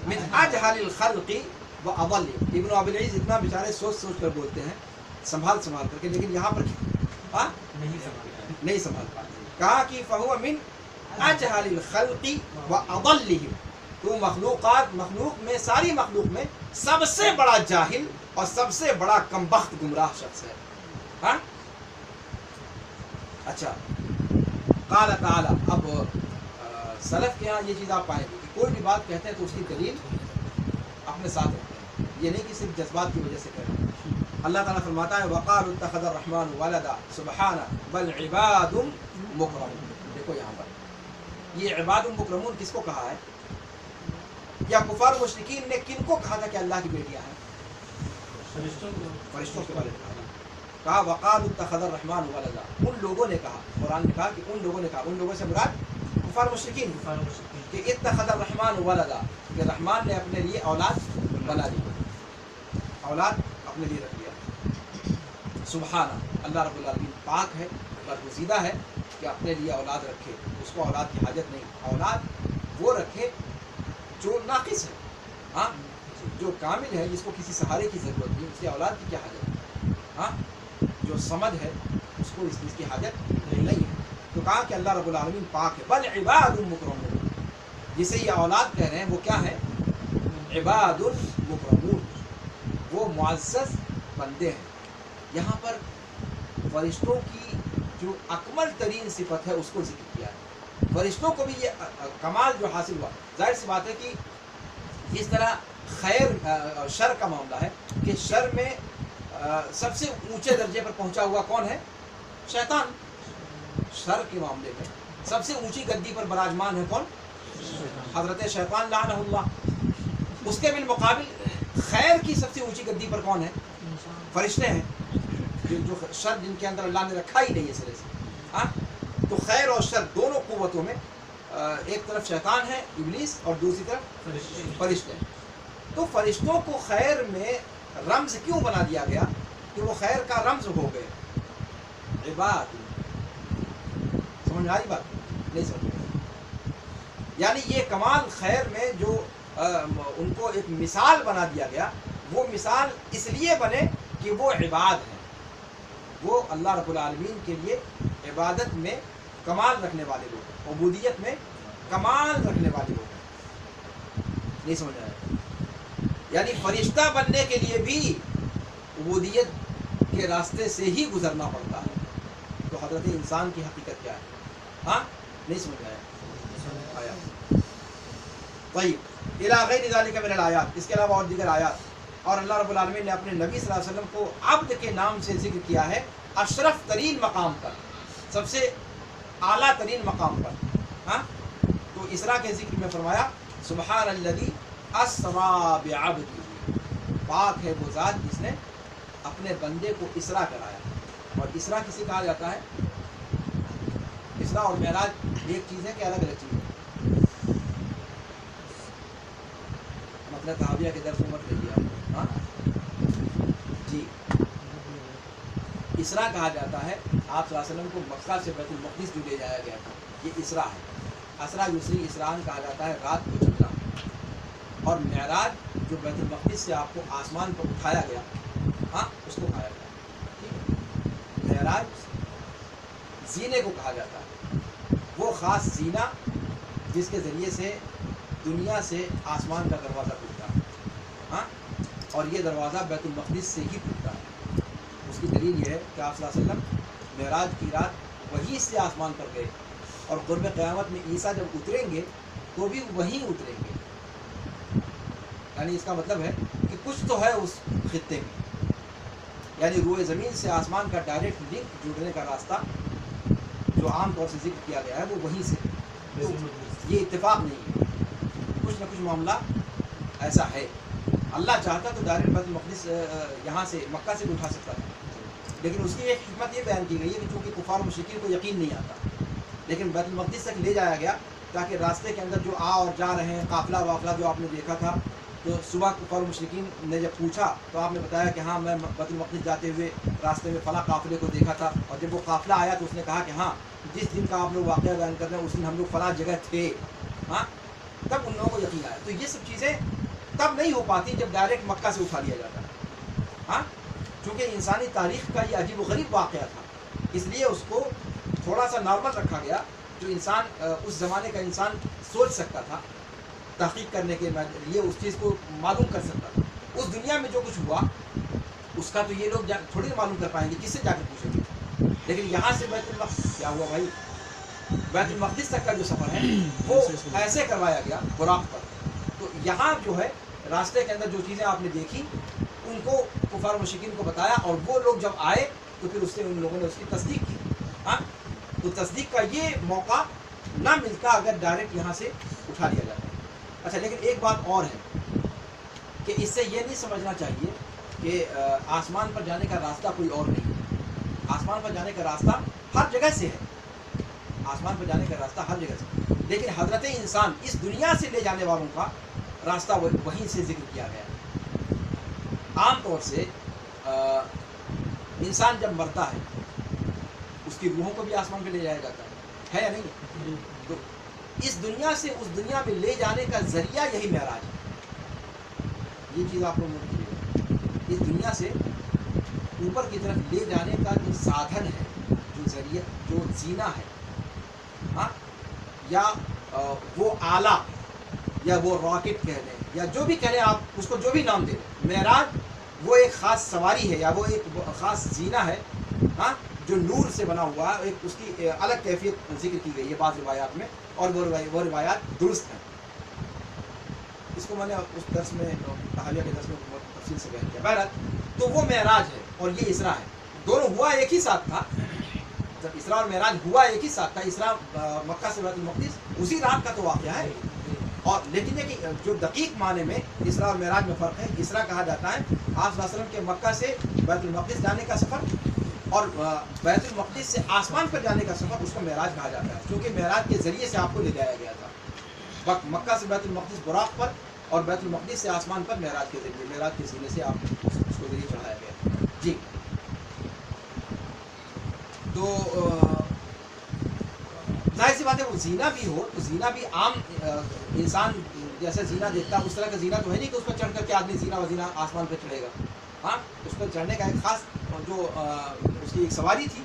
Speaker 2: مِنْ أَجْهَلِ الْخَلْقِ وَأَضَلِّ۔ ابن ابی العز اتنا بیچارے سوچ کر بولتے ہیں، سنبھال کر کے، لیکن یہاں پر ہاں نہیں سنبھال پاتے۔ کہا کہ فَهُوَ مِنْ أَجْهَلِ الْخَلْقِ وَأَضَلِّهِمْ، تو مخلوق میں، ساری مخلوق میں سب سے بڑا جاہل اور سب سے بڑا کمبخت گمراہ شخص ہے۔ ہاں اچھا، قال تعالی، اب سلف کے یہاں یہ چیز آپ پائیں گے کہ کوئی بھی بات کہتے ہیں تو اس کی دلیل اپنے ساتھ رکھتے ہیں، یہ نہیں کہ صرف جذبات کی وجہ سے کہتے ہیں۔ اللہ تعالیٰ فرماتا ہے وَقَالُوا اتَّخَذَ الرَّحْمَنُ وَلَدًا سُبْحَانَهُ بَلْ عِبَادٌ مُكْرَمُونَ۔ دیکھو یہاں پر یہ عباد مکرمون کس کو کہا ہے؟ یا کفار مشرکین نے کن کو کہا تھا کہ اللہ کی بیٹیاں ہیں؟ فرشتوں کے بارے میں کہا وَقَالُوا اتَّخَذَ الرَّحْمَنُ وَلَدًا، ان لوگوں نے کہا، قرآن نے کہا کہ ان لوگوں نے کہا، ان لوگوں سے مراد کفار مشرکین کہ اتخذ الرحمن ولدا، کہ رحمان نے اپنے لیے اولاد بنا لی، اولاد اپنے لیے رکھ لیا۔ سبحانہ، اللہ رب العالمین پاک ہے، برگزیدہ ہے کہ اپنے لیے اولاد رکھے، اس کو اولاد کی حاجت نہیں۔ اولاد وہ رکھے جو ناقص ہے، ہاں جو کامل ہے، جس کو کسی سہارے کی ضرورت نہیں، اس کی اولاد کی کیا حاجت ہے؟ ہاں جو صمد ہے اس کو اس چیز کی حاجت نہیں ہے۔ تو کہا کہ اللہ رب العالمین پاک ہے۔ بل عباد مکرمون، جسے یہ اولاد کہہ رہے ہیں وہ کیا ہے؟ عباد مکرمون، وہ معزز بندے ہیں۔ یہاں پر فرشتوں کی جو اکمل ترین صفت ہے اس کو ذکر کیا ہے۔ فرشتوں کو بھی یہ کمال جو حاصل ہوا، ظاہر سی بات ہے کہ جس طرح خیر اور شر کا معاملہ ہے کہ شر میں سب سے اونچے درجے پر پہنچا ہوا کون ہے؟ شیطان۔ شر کے معاملے میں سب سے اونچی گدی پر براجمان ہے کون؟ حضرت شیطان لعنہ اللہ۔ اس کے بالمقابل خیر کی سب سے اونچی گدی پر کون ہے؟ فرشتے ہیں، جو شر جن کے اندر اللہ نے رکھا ہی نہیں ہے سرے سے۔ ہاں تو خیر اور شر دونوں قوتوں میں ایک طرف شیطان ہے ابلیس اور دوسری طرف فرشتے ہیں۔ تو فرشتوں کو خیر میں رمز کیوں بنا دیا گیا کہ وہ خیر کا رمز ہو گئے. عباد سمجھ آئی بات؟ نہیں سمجھ. یعنی یہ کمال خیر میں جو ان کو ایک مثال بنا دیا گیا، وہ مثال اس لیے بنے کہ وہ عباد ہیں، وہ اللہ رب العالمین کے لیے عبادت میں کمال رکھنے والے لوگ ہیں، عبودیت میں کمال رکھنے والے لوگ ہیں. نہیں سمجھ آیا؟ یعنی فرشتہ بننے کے لیے بھی عبودیت کے راستے سے ہی گزرنا پڑتا ہے. تو حضرت انسان کی حقیقت کیا ہے؟ ہاں نہیں سمجھ آیا؟ طيب الى غیر ذلك من الآیات، اس کے علاوہ اور دیگر آیات. اور اللہ رب العالمین نے اپنے نبی صلی اللہ علیہ وسلم کو عبد کے نام سے ذکر کیا ہے، اشرف ترین مقام پر، سب سے اعلیٰ ترین مقام پر. ہاں تو اسراء کے ذکر میں فرمایا سبحان الذی اسریٰ بعبدہ، پاک ہے وہ ذات جس نے اپنے بندے کو اسراء کرایا. اور اسراء کسے کہا جاتا ہے؟ اسراء اور معراج ایک چیز ہے کہ الگ الگ چیز ہے؟ مطلب تحاویہ کے درس میں مت لے آپ. ہاں جی، اسراء کہا جاتا ہے آپ صلی اللہ علیہ وسلم کو مکہ سے بیت المقدس جو لے جایا گیا تھا، یہ اسراء ہے. اسراء یسری اسراء کہا جاتا ہے رات کو چلنا. اور معراج جو بیت المقدس سے آپ کو آسمان پر اٹھایا گیا، ہاں اس کو کہا جاتا ہے. معراج زینے کو کہا جاتا ہے، وہ خاص زینہ جس کے ذریعے سے دنیا سے آسمان کا دروازہ کھلتا ہے. ہاں اور یہ دروازہ بیت المقدس سے ہی کھلتا ہے. اس کی دلیل یہ ہے کہ آپ صلی اللہ علیہ وسلم معراج کی رات وہیں سے آسمان پر گئے، اور قرب قیامت میں عیسیٰ جب اتریں گے تو بھی وہیں اتریں گے. یعنی اس کا مطلب ہے کہ کچھ تو ہے اس خطے میں. یعنی روئے زمین سے آسمان کا ڈائریکٹ لنک جڑنے کا راستہ جو عام طور سے ذکر کیا گیا ہے وہ وہیں سے. یہ اتفاق نہیں ہے، کچھ نہ کچھ معاملہ ایسا ہے. اللہ چاہتا تو ڈائریکٹ بیت المقدس یہاں سے مکہ سے بھی اٹھا سکتا تھا، لیکن اس کی ایک حکمت یہ بیان کی گئی ہے کہ چونکہ کفار و مشرکین کو یقین نہیں آتا، لیکن بیت المقدس تک لے جایا گیا تاکہ راستے کے اندر جو آ اور جا رہے ہیں قافلہ وافلہ جو آپ نے دیکھا تھا، تو صبح کفار و مشرکین نے جب پوچھا تو آپ نے بتایا کہ ہاں میں بیت المقدس جاتے ہوئے راستے میں فلاں قافلے کو دیکھا تھا. اور جب وہ قافلہ آیا تو اس نے کہا کہ ہاں جس دن کا آپ لوگ واقعہ بیان کر رہے ہیں اس دن ہم لوگ فلاں جگہ تھے. ہاں تب ان لوگوں کو یقین آیا. تو یہ سب چیزیں تب نہیں ہو پاتی جب ڈائریکٹ مکہ سے اٹھا لیا جاتا ہے. ہاں چونکہ انسانی تاریخ کا یہ عجیب و غریب واقعہ تھا، اس لیے اس کو تھوڑا سا نارمل رکھا گیا، جو انسان اس زمانے کا انسان سوچ سکتا تھا، تحقیق کرنے کے لیے اس چیز کو معلوم کر سکتا تھا. اس دنیا میں جو کچھ ہوا اس کا تو یہ لوگ تھوڑی معلوم کر پائیں گے، کس سے جا کر پوچھیں گے. لیکن یہاں سے بیت المقدس کیا ہوا بھائی، بیت المقدس تک کا جو سفر ہے وہ ایسے کروایا گیا براق پر. تو یہاں جو ہے راستے کے اندر جو چیزیں آپ نے دیکھی ان کو کفار و مشرکین کو بتایا، اور وہ لوگ جب آئے تو پھر اس سے ان لوگوں نے اس کی تصدیق کی. ہاں تو تصدیق کا یہ موقع نہ ملتا اگر ڈائریکٹ یہاں سے اٹھا لیا جاتا. اچھا لیکن ایک بات اور ہے کہ اس سے یہ نہیں سمجھنا چاہیے کہ آسمان پر جانے کا راستہ کوئی اور نہیں ہے. آسمان پر جانے کا راستہ ہر جگہ سے ہے، آسمان پر جانے کا راستہ ہر جگہ سے، لیکن حضرت انسان اس دنیا سے لے جانے والوں کا راستہ وہیں سے ذکر کیا گیا ہے. عام طور سے انسان جب مرتا ہے اس کی روحوں کو بھی آسمان پہ لے جایا جاتا ہے یا نہیں؟ تو اس دنیا سے اس دنیا میں لے جانے کا ذریعہ یہی معراج ہے. یہ چیز آپ کو نوٹ کیجیے گا، اس دنیا سے اوپر کی طرف لے جانے کا جو سادھن ہے، جو ذریعہ، جو زینہ ہے، ہاں یا وہ آلہ یا وہ راکٹ کہہ لیں یا جو بھی کہہ لیں آپ اس کو جو بھی نام دے دیں، معراج وہ ایک خاص سواری ہے یا وہ ایک خاص زینہ ہے، ہاں جو نور سے بنا ہوا ہے. ایک اس کی الگ کیفیت ذکر کی گئی ہے بعض روایات میں، اور وہ روایات درست ہیں. اس کو میں نے اس درس میں تحاویہ کے درس میں بہت تفصیل سے بیان کیا. بہرحال تو وہ معراج ہے اور یہ اسراء ہے، دونوں ہوا ایک ہی ساتھ تھا. جب اسراء اور معراج ہوا ایک ہی ساتھ تھا، اسراء مکہ سے بیت المقدس اسی رات کا تو واقعہ ہے. اور لیکن یہ کہ جو دقیق معنی میں اسراء اور معراج میں فرق ہے. اسراء کہا جاتا ہے آپ صلی اللہ علیہ وسلم کے مکہ سے بیت المقدس جانے کا سفر، اور بیت المقدس سے آسمان پر جانے کا سفر اس کو معراج کہا جاتا ہے، کیونکہ معراج کے ذریعے سے آپ کو لے جایا گیا تھا. مکہ سے بیت المقدس براق پر اور بیت المقدس سے آسمان پر معراج کے ذریعے، معراج کے ذریعے سے آپ اس کو ذریعے چڑھایا گیا. جی تو ظاہر سی بات ہے وہ زینا بھی ہو تو زینا بھی عام انسان جیسے زینا دیکھتا ہے اس طرح کا زینا تو ہے نہیں کہ اس پر چڑھ کر کے آدمی زینا وزینا آسمان پہ چڑھے گا. ہاں اس پر چڑھنے کا ایک خاص جو اس کی ایک سواری تھی,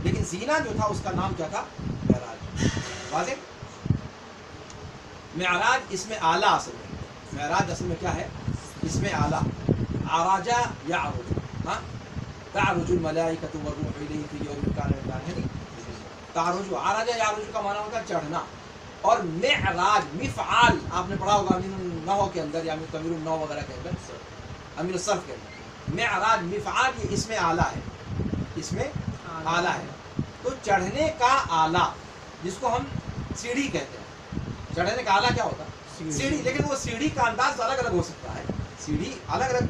Speaker 2: لیکن زینا جو تھا اس کا نام کیا تھا؟ معراج. واضح؟ معراج اس میں اعلیٰ اصل میں, معراج اصل میں کیا ہے؟ اس میں اعلیٰ. عراجہ یعرج, ہاں تعرج الملائکۃ والروح الیہ فی یوم کان مقدارہ, تعرج عراجہ یعرج کا معنی ہوتا ہے چڑھنا. اور معراج مفعال آپ نے پڑھا ہوگا امین النحو کے اندر یا تمیر النحو وغیرہ کے اندر, امین الصرف کے اندر. معراج مفعال یہ اس میں اعلیٰ ہے, اس میں اعلیٰ ہے. تو چڑھنے کا اعلیٰ جس کو ہم سیڑھی کہتے ہیں, چڑھنے کا اعلیٰ کیا ہوتا ہے؟ سیڑھی. لیکن وہ سیڑھی کا انداز الگ الگ ہو سکتا ہے. سیڑھی الگ الگ,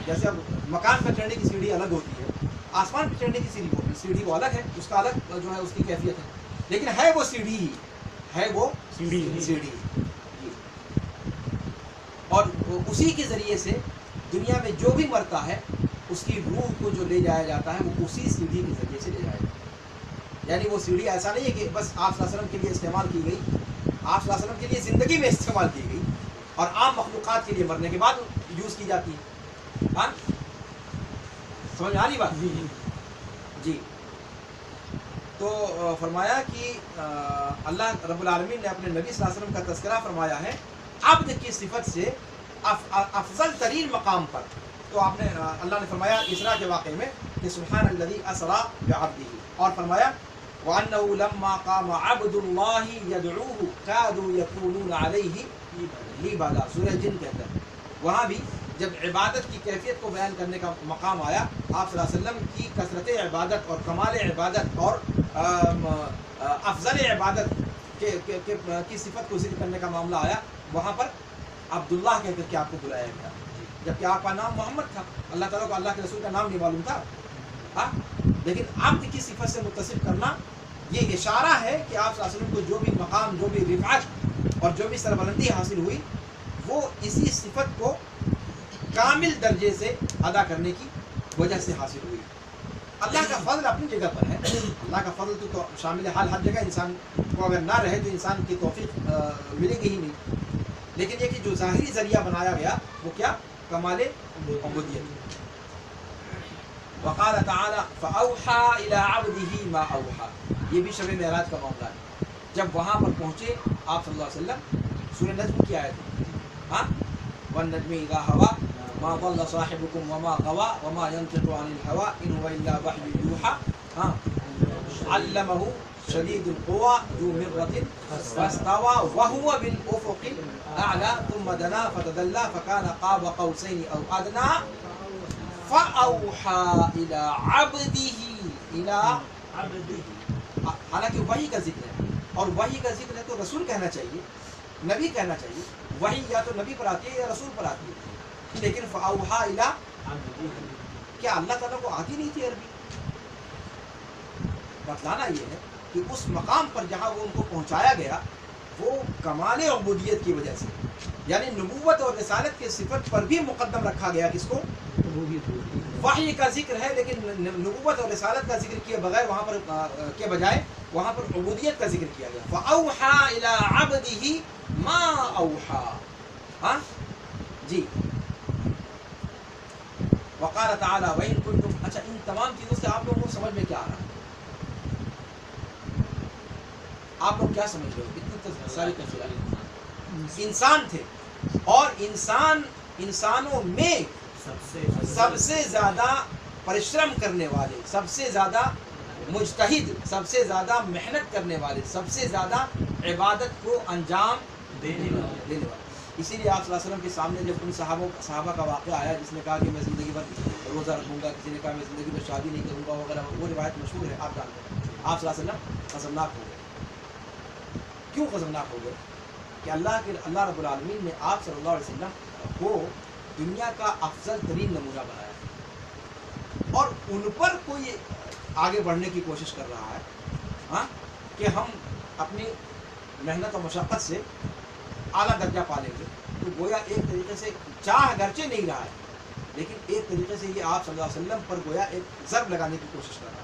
Speaker 2: جیسے اب مکان پر چڑھنے کی سیڑھی الگ ہوتی ہے, آسمان پہ چڑھنے کی سیڑھی وہ الگ ہے, اس کا الگ جو ہے اس کی کیفیت ہے, لیکن ہے وہ سیڑھی ہی ہے, وہ سیڑھی. اور اسی کے ذریعے سے دنیا میں جو بھی مرتا ہے اس کی روح کو جو لے جایا جاتا ہے وہ اسی سیڑھی کے ذریعے سے لے جایا جاتا ہے. یعنی وہ سیڑھی ایسا نہیں ہے کہ بس آپ صلی اللہ علیہ وسلم کے لیے استعمال کی گئی, آپ صلی اللہ علیہ وسلم کے لیے زندگی میں استعمال کی گئی اور عام مخلوقات کے لیے مرنے کے بعد یوز کی جاتی ہے. ہاں سمجھ آ رہی بات؟ جی. تو فرمایا کہ اللہ رب العالمین نے اپنے نبی صلی اللہ علیہ وسلم کا تذکرہ فرمایا ہے عبد کی صفت سے افضل ترین مقام پر. تو آپ نے اللہ نے فرمایا اسراء کے واقعے میں کہ سبحان الذی اسرا بعبدہ, اور فرمایا وَأَنَّهُ لَمَّا قَامَ عَبْدُ اللَّهِ يَدْعُوهُ كَادُوا يَكُونُونَ عَلَيْهِ لِبَدًا, سورہ جن کے اندر. وہاں بھی جب عبادت کی کیفیت کو بیان کرنے کا مقام آیا, آپ صلی اللہ علیہ وسلم کی کثرت عبادت اور کمال عبادت اور افضل عبادت کی صفت کو ذکر کرنے کا معاملہ آیا, وہاں پر عبداللہ کہہ کر کے آپ کو بلایا گیا, جبکہ آپ کا نام محمد تھا. اللہ تعالیٰ کو اللہ کے رسول کا نام نہیں معلوم تھا. ہاں لیکن عبد کی صفت سے متصف کرنا یہ اشارہ ہے کہ آپ صلی اللہ علیہ وسلم کو جو بھی مقام, جو بھی رفعت اور جو بھی سربلندی حاصل ہوئی وہ اسی صفت کو کامل درجے سے ادا کرنے کی وجہ سے حاصل ہوئی. اللہ کا فضل اپنی جگہ پر ہے, اللہ کا فضل تو شامل حال ہر جگہ, انسان کو اگر نہ رہے تو انسان کی توفیق ملے گی ہی نہیں. لیکن یہ کہ جو ظاہری ذریعہ بنایا گیا وہ کیا؟ کمال عبودیت. وقال تعالی فاوحى الى عبده ما اوحى, یہ بھی شب معراج کا معاملہ ہے. جب وہاں پر پہنچے آپ صلی اللہ علیہ وسلم, سورہ نجم کی آیت ہے, ہاں والنجم اذا هوى ما ضل صاحبكم وما غوى وما ينطق عن الهوى ان هو الا وحي يوحى, ہاں علمه شدید القوى ذو مرة فاستوى وهو بالافق الاعلى ثم دنا فتدلى فكان قاب قوسين او ادنى فاوحى الى عبده الى عبده. حالانکہ وحی کا ذکر ہے, اور وحی کا ذکر ہے تو رسول کہنا چاہیے, نبی کہنا چاہیے. وحی یا تو نبی پر آتی ہے یا رسول پر آتی ہے, لیکن فاوحى الى عبده, کیا اللہ تعالیٰ کو آتی نہیں تھی عربی؟ بتلانا یہ ہے کہ اس مقام پر جہاں وہ ان کو پہنچایا گیا وہ کمال عبودیت کی وجہ سے, یعنی نبوت اور رسالت کی صفت پر بھی مقدم رکھا گیا. کس کو؟ وحی کا ذکر ہے لیکن نبوت اور رسالت کا ذکر کیے بغیر وہاں پر کے بجائے وہاں پر عبودیت کا ذکر کیا گیا. فَأَوْحَى إِلَىٰ عَبْدِهِ مَا أَوْحَى. ہاں جی. وقال تعالی وَإِن كُنتُمْ, اچھا ان تمام چیزوں سے آپ لوگوں کو سمجھ میں کیا آ رہا ہے؟ آپ لوگ کیا سمجھ رہے ہو؟ اتنی ساری تفصیلات. انسان تھے, اور انسانوں میں سب سے زیادہ پریشرم کرنے والے, سب سے زیادہ مجتہد, سب سے زیادہ محنت کرنے والے, سب سے زیادہ عبادت کو انجام دینے والے. اسی لیے آپ صلی اللہ علیہ وسلم کے سامنے جب ان صحابہ کا واقعہ آیا جس نے کہا کہ میں زندگی بھر روزہ رکھوں گا, کسی نے کہا میں زندگی بھر شادی نہیں کروں گا وغیرہ, وہ روایت مشہور ہے, آپ جانتے ہیں. آپ صلی اللہ علیہ وسلم خطرناک ہو گئے. کیوں خطرناک ہو گئے؟ کہ اللہ رب العالمین نے آپ صلی اللہ علیہ وسلم کو دنیا کا افضل ترین نمونہ بنایا, اور ان پر کوئی آگے بڑھنے کی کوشش کر رہا ہے, ہاں کہ ہم اپنی محنت و مشقت سے اعلیٰ درجہ پا لیں گے. تو گویا ایک طریقے سے چاہ اگرچہ نہیں رہا ہے, لیکن ایک طریقے سے یہ آپ صلی اللہ علیہ وسلم پر گویا ایک ضرب لگانے کی کوشش کر رہا ہے.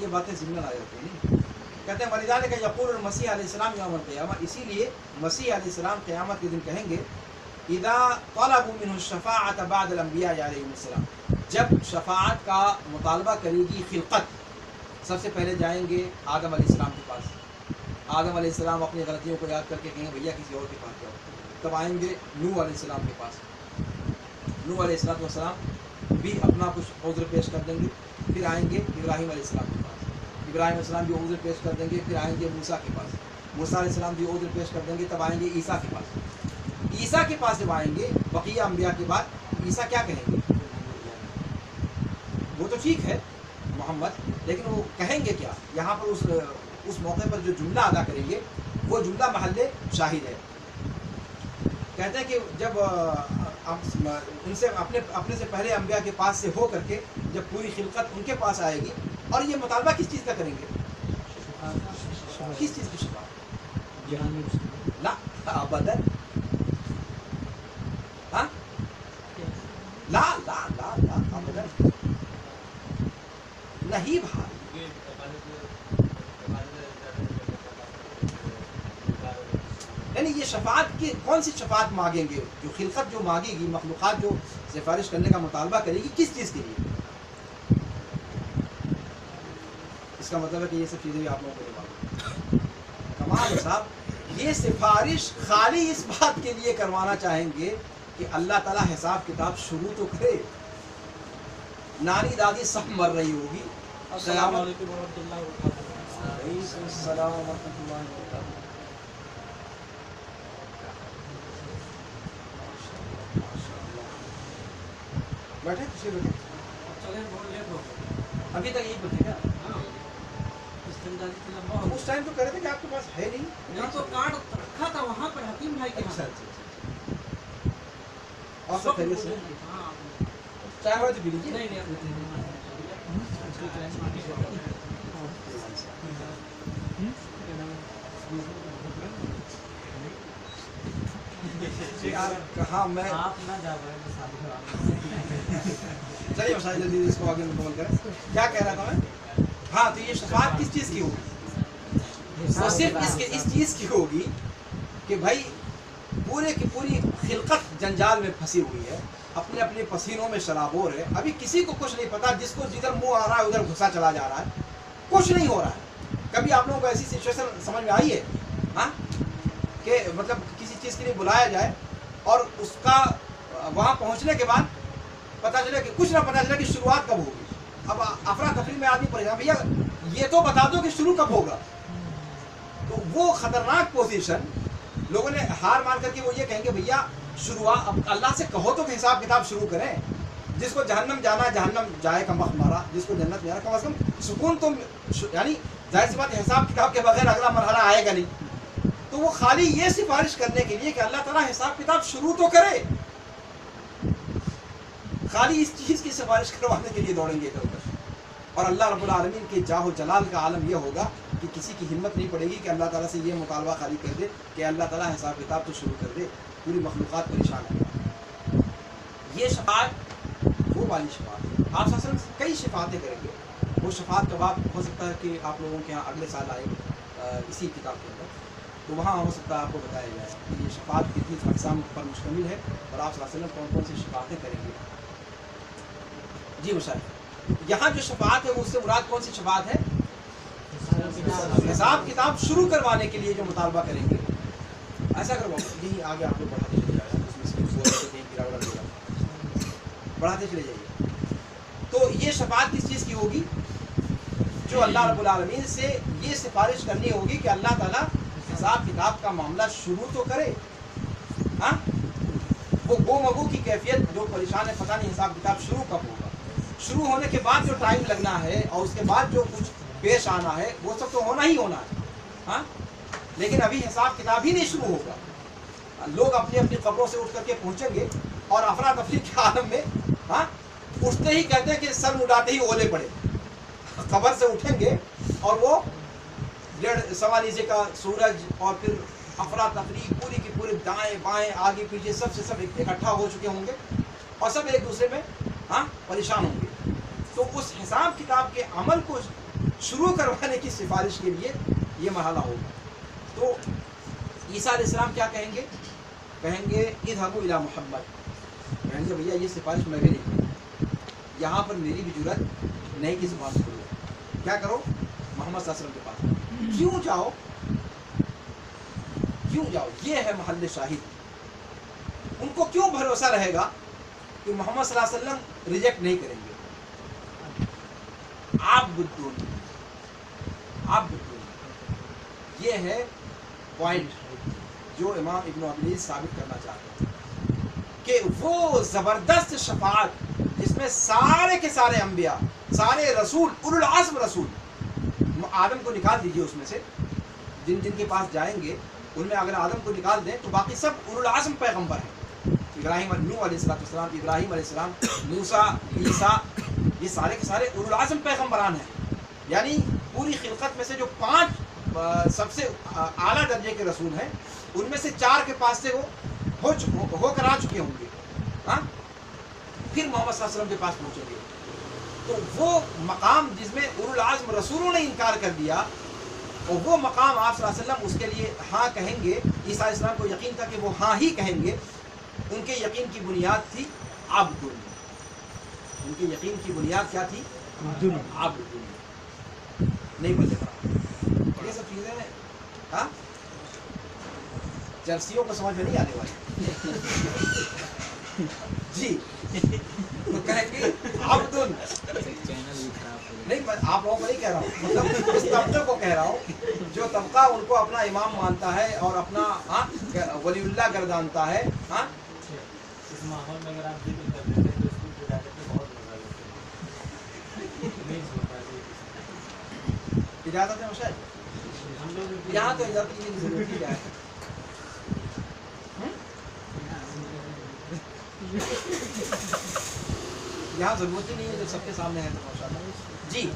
Speaker 2: یہ باتیں ضمن آ جاتی ہیں نہیں. کہتے ہیں وَلِذَلِكَ يَقُولُ الْمَسِيحُ علیہ السلام یوم القیامہ، اسی لیے مسیح علیہ السلام قیامت کے دن کہیں گے اذا طلبوا منه الشفاعة بعد الانبیاء علیہم السلام، جب شفاعت کا مطالبہ کرے گی خلقت، سب سے پہلے جائیں گے آدم علیہ السلام کے پاس. آدم علیہ السلام اپنی غلطیوں کو یاد کر کے کہیں گے بھیا کسی اور کے پاس جاؤ. تب آئیں گے نوح علیہ السلام کے پاس. نوح علیہ السلام بھی اپنا کچھ عذر پیش کر دیں گے. پھر آئیں گے ابراہیم علیہ السلام کے پاس. ابراہیم علیہ السلام بھی عذر پیش کر دیں گے. پھر آئیں گے موسیٰ کے پاس. موسیٰ علیہ السلام بھی عذر پیش کر دیں گے. تب آئیں گے عیسیٰ کے پاس. عیسیٰ کے پاس جب آئیں گے بقیہ انبیاء کے بعد، عیسیٰ کیا کہیں گے؟ وہ تو ٹھیک ہے محمد، لیکن وہ کہیں گے کیا؟ یہاں پر اس موقع پر جو جملہ ادا کریں گے وہ جملہ محل شاہد ہے. کہتے ہیں کہ جب ان سے اپنے سے پہلے انبیاء کے پاس سے ہو کر کے جب پوری خلقت ان کے پاس آئے گی، اور یہ مطالبہ کس چیز کا کریں گے؟ کس چیز کی شفاعت؟ لا ابداً، ہاں لا لا لا لا ابداً نہیں بھائی. یعنی یہ شفاعت کی کون سی شفاعت مانگیں گے؟ جو خلقت جو مانگے گی، مخلوقات جو سفارش کرنے کا مطالبہ کرے گی، کس چیز کے لیے؟ اس کا مطلب ہے کہ یہ سب چیزیں بھی آپ لوگوں کو معلوم. کمال ہے صاحب، یہ سفارش خالی اس بات کے لیے کروانا چاہیں گے کہ اللہ تعالیٰ حساب کتاب شروع تو کرے. نانی دادی سب مر رہی ہوگی.
Speaker 3: السلام علیکم ورحمۃ اللہ وبرکاتہ.
Speaker 2: وعلیکم السلام ورحمۃ اللہ وبرکاتہ. بیٹھے خوشی بیٹھے.
Speaker 3: چلیں بہت لیٹ ہو گیا.
Speaker 2: ابھی تک یہی بیٹھے کیا؟
Speaker 3: ہاں استمدادی سے لمبا ہو
Speaker 2: اس ٹائم تو کہہ رہے تھے کہ آپ کے پاس ہے نہیں.
Speaker 3: میں تو کارڈ رکھا تھا وہاں پر حکیم بھائی کے
Speaker 2: اچھا
Speaker 3: ہاں.
Speaker 2: اچھا. اور سب خیریت سے؟
Speaker 3: ہاں
Speaker 2: چائے وائے تو پی لیجیے.
Speaker 3: نہیں نہیں
Speaker 2: ہاں میں
Speaker 1: آپ نہ جا پائے.
Speaker 2: چلیے مسائل جلدی اس کو آگے مکمل کریں. کیا کہہ رہا تھا میں؟ ہاں تو یہ شفاعت کس چیز کی ہوگی؟ وہ صرف اس چیز کی ہوگی کہ بھائی پورے کی پوری خلقت جنجال میں پھنسی ہوئی ہے، اپنے اپنے پسینوں میں شرابور ہے. ابھی کسی کو کچھ نہیں پتا، جس کو جدھر منہ آ رہا ہے ادھر گھسا چلا جا رہا ہے، کچھ نہیں ہو رہا ہے. کبھی آپ لوگوں کو ایسی سچویشن سمجھ میں آئی ہے ہاں کہ مطلب کسی چیز کے لیے بلایا جائے اور اس کا وہاں پہنچنے کے بعد پتہ چلے کہ کچھ نہ پتہ چلے کہ شروعات کب ہوگی؟ اب افراتفری میں آدمی پریشان، بھیا یہ تو بتا دو کہ شروع کب ہوگا. تو وہ خطرناک پوزیشن لوگوں نے ہار مان کر کے وہ یہ کہیں گے بھیا شروعات، اب اللہ سے کہو تو کہ حساب کتاب شروع کریں. جس کو جہنم جانا جہنم جائے کا مخ مارا، جس کو جنت جانا کم از کم سکون تو، یعنی ظاہر سی بات حساب کتاب کے بغیر اگلا مرحلہ آئے گا نہیں. تو وہ خالی یہ سفارش کرنے کے لیے کہ اللہ تعالیٰ حساب کتاب شروع تو کرے، خالی اس چیز کی سفارش کروانے کے لیے دوڑیں گے ادھر ادھر. اور اللہ رب العالمین کے جاہ و جلال کا عالم یہ ہوگا کہ کسی کی ہمت نہیں پڑے گی کہ اللہ تعالیٰ سے یہ مطالبہ خالی کر دے کہ اللہ تعالیٰ حساب کتاب تو شروع کر دے. پوری مخلوقات پریشان ہے. یہ شفاعت وہ والی شفاعت ہے. آپ صلی اللہ علیہ وسلم کئی شفاعتیں کریں گے. وہ شفاعت کا باب ہو سکتا ہے کہ آپ لوگوں کے یہاں اگلے سال آئے اسی کتاب کے اندر، تو وہاں ہو سکتا ہے آپ کو بتایا جائے کہ یہ شفاعت کتنی اقسام پر مشتمل ہے اور آپ صلی اللہ علیہ وسلم کون کون سی شفاعتیں کریں گے. جی مشاہد، یہاں جو شفاعت ہے وہ اس سے مراد کون سی شفاعت ہے؟ حساب کتاب شروع کروانے کے لیے جو مطالبہ کریں گے. ایسا کرو یہی آگے آپ لوگ بڑھاتے چلے جائے، بڑھاتے چلے جائیے. تو یہ شفاعت کس چیز کی ہوگی؟ جو اللہ رب العالمین سے یہ سفارش کرنی ہوگی کہ اللہ تعالیٰ حساب کتاب کا معاملہ شروع تو کرے. ہاں وہ گو مگو کی کیفیت جو پریشان ہے، پتہ نہیں حساب کتاب شروع کب ہوگا. شروع ہونے کے بعد جو ٹائم لگنا ہے اور اس کے بعد جو کچھ پیش آنا ہے وہ سب تو ہونا ہی ہونا ہے. ہاں لیکن ابھی حساب کتاب ہی نہیں شروع ہوگا. لوگ اپنی اپنی قبروں سے اٹھ کر کے پہنچیں گے اور افراتفری کے عالم میں ہاں اٹھتے ہی کہتے ہیں کہ سر اڑاتے ہی اولے پڑے. قبر سے اٹھیں گے اور وہ 1.5 سوا نیزے کا سورج اور پھر افراتفری پوری کی پوری دائیں بائیں آگے پیچھے سب سے سب اکٹھا ہو چکے ہوں گے اور سب ایک دوسرے میں ہاں پریشان ہوں گے. تو اس حساب کتاب کے عمل کو شروع کروانے کی سفارش کے لیے یہ مرحلہ ہوگا. تو عیسیٰ علیہ السلام کیا کہیں گے؟ کہیں گے اذهبوا الى محمد. کہیں گے بھیا یہ سفارش میں بھی نہیں کروں, یہاں پر میری بھی جرات نہیں کی سفارش کروں. کیا کرو؟ محمد صلی اللہ علیہ وسلم کے پاس کیوں جاؤ, کیوں جاؤ؟ یہ ہے محل شاہد. ان کو کیوں بھروسہ رہے گا کہ محمد صلی اللہ علیہ وسلم ریجیکٹ نہیں کریں گے؟ عبد یہ ہے پوائنٹ جو امام ابن ابلیس ثابت کرنا چاہتے ہیں کہ وہ زبردست شفاعت جس میں سارے کے سارے انبیاء, سارے رسول, اولو العزم رسول, آدم کو نکال دیجیے اس میں سے, جن جن کے پاس جائیں گے ان میں اگر آدم کو نکال دیں تو باقی سب اولو العزم پیغمبر ہیں. ابراہیم نوح علیہ السلام, ابراہیم علیہ السلام, موسیٰ, عیسیٰ, یہ سارے کے سارے اولو العزم پیغمبران ہیں. یعنی پوری خلقت میں سے جو 5 سب سے اعلیٰ درجے کے رسول ہیں ان میں سے 4 کے پاس سے وہ ہو کر آ چکے ہوں گے, ہاں, پھر محمد صلی اللہ علیہ وسلم کے پاس پہنچیں گے. تو وہ مقام جس میں اولو العزم رسولوں نے انکار کر دیا, اور وہ مقام آپ صلی اللہ علیہ وسلم اس کے لیے ہاں کہیں گے. عیسیٰ علیہ السلام کو یقین تھا کہ وہ ہاں ہی کہیں گے. ان کے یقین کی بنیاد تھی عبد. ان کے یقین کی بنیاد کیا تھی؟ عبد. نہیں بولتے یہ سب چیزیں ہیں, ہاں, جرسیوں کو سمجھ میں نہیں آنے والی. جی تو کہیں گے عبد. نہیں, میں آپ لوگوں کو نہیں کہہ رہا ہوں, مطلب اس طبقے کو کہہ رہا ہوں جو طبقہ ان کو اپنا امام مانتا ہے اور اپنا ولی اللہ گردانتا ہے. ہاں,
Speaker 1: اس ماحول میں اگر آپ ذکر کرتے تھے تو اسکول پہ جاتے تھے, بہت مزہ لیتے تھے. نہیں سن پاتے.
Speaker 2: اجازت ہے مشاہد,
Speaker 1: ہم لوگ
Speaker 2: یہاں تو اجازت کی ضرورت ہی ہے. یہاں ضرورت ہی نہیں ہے, جو سب کے سامنے ہے تو ماشاءاللہ. جی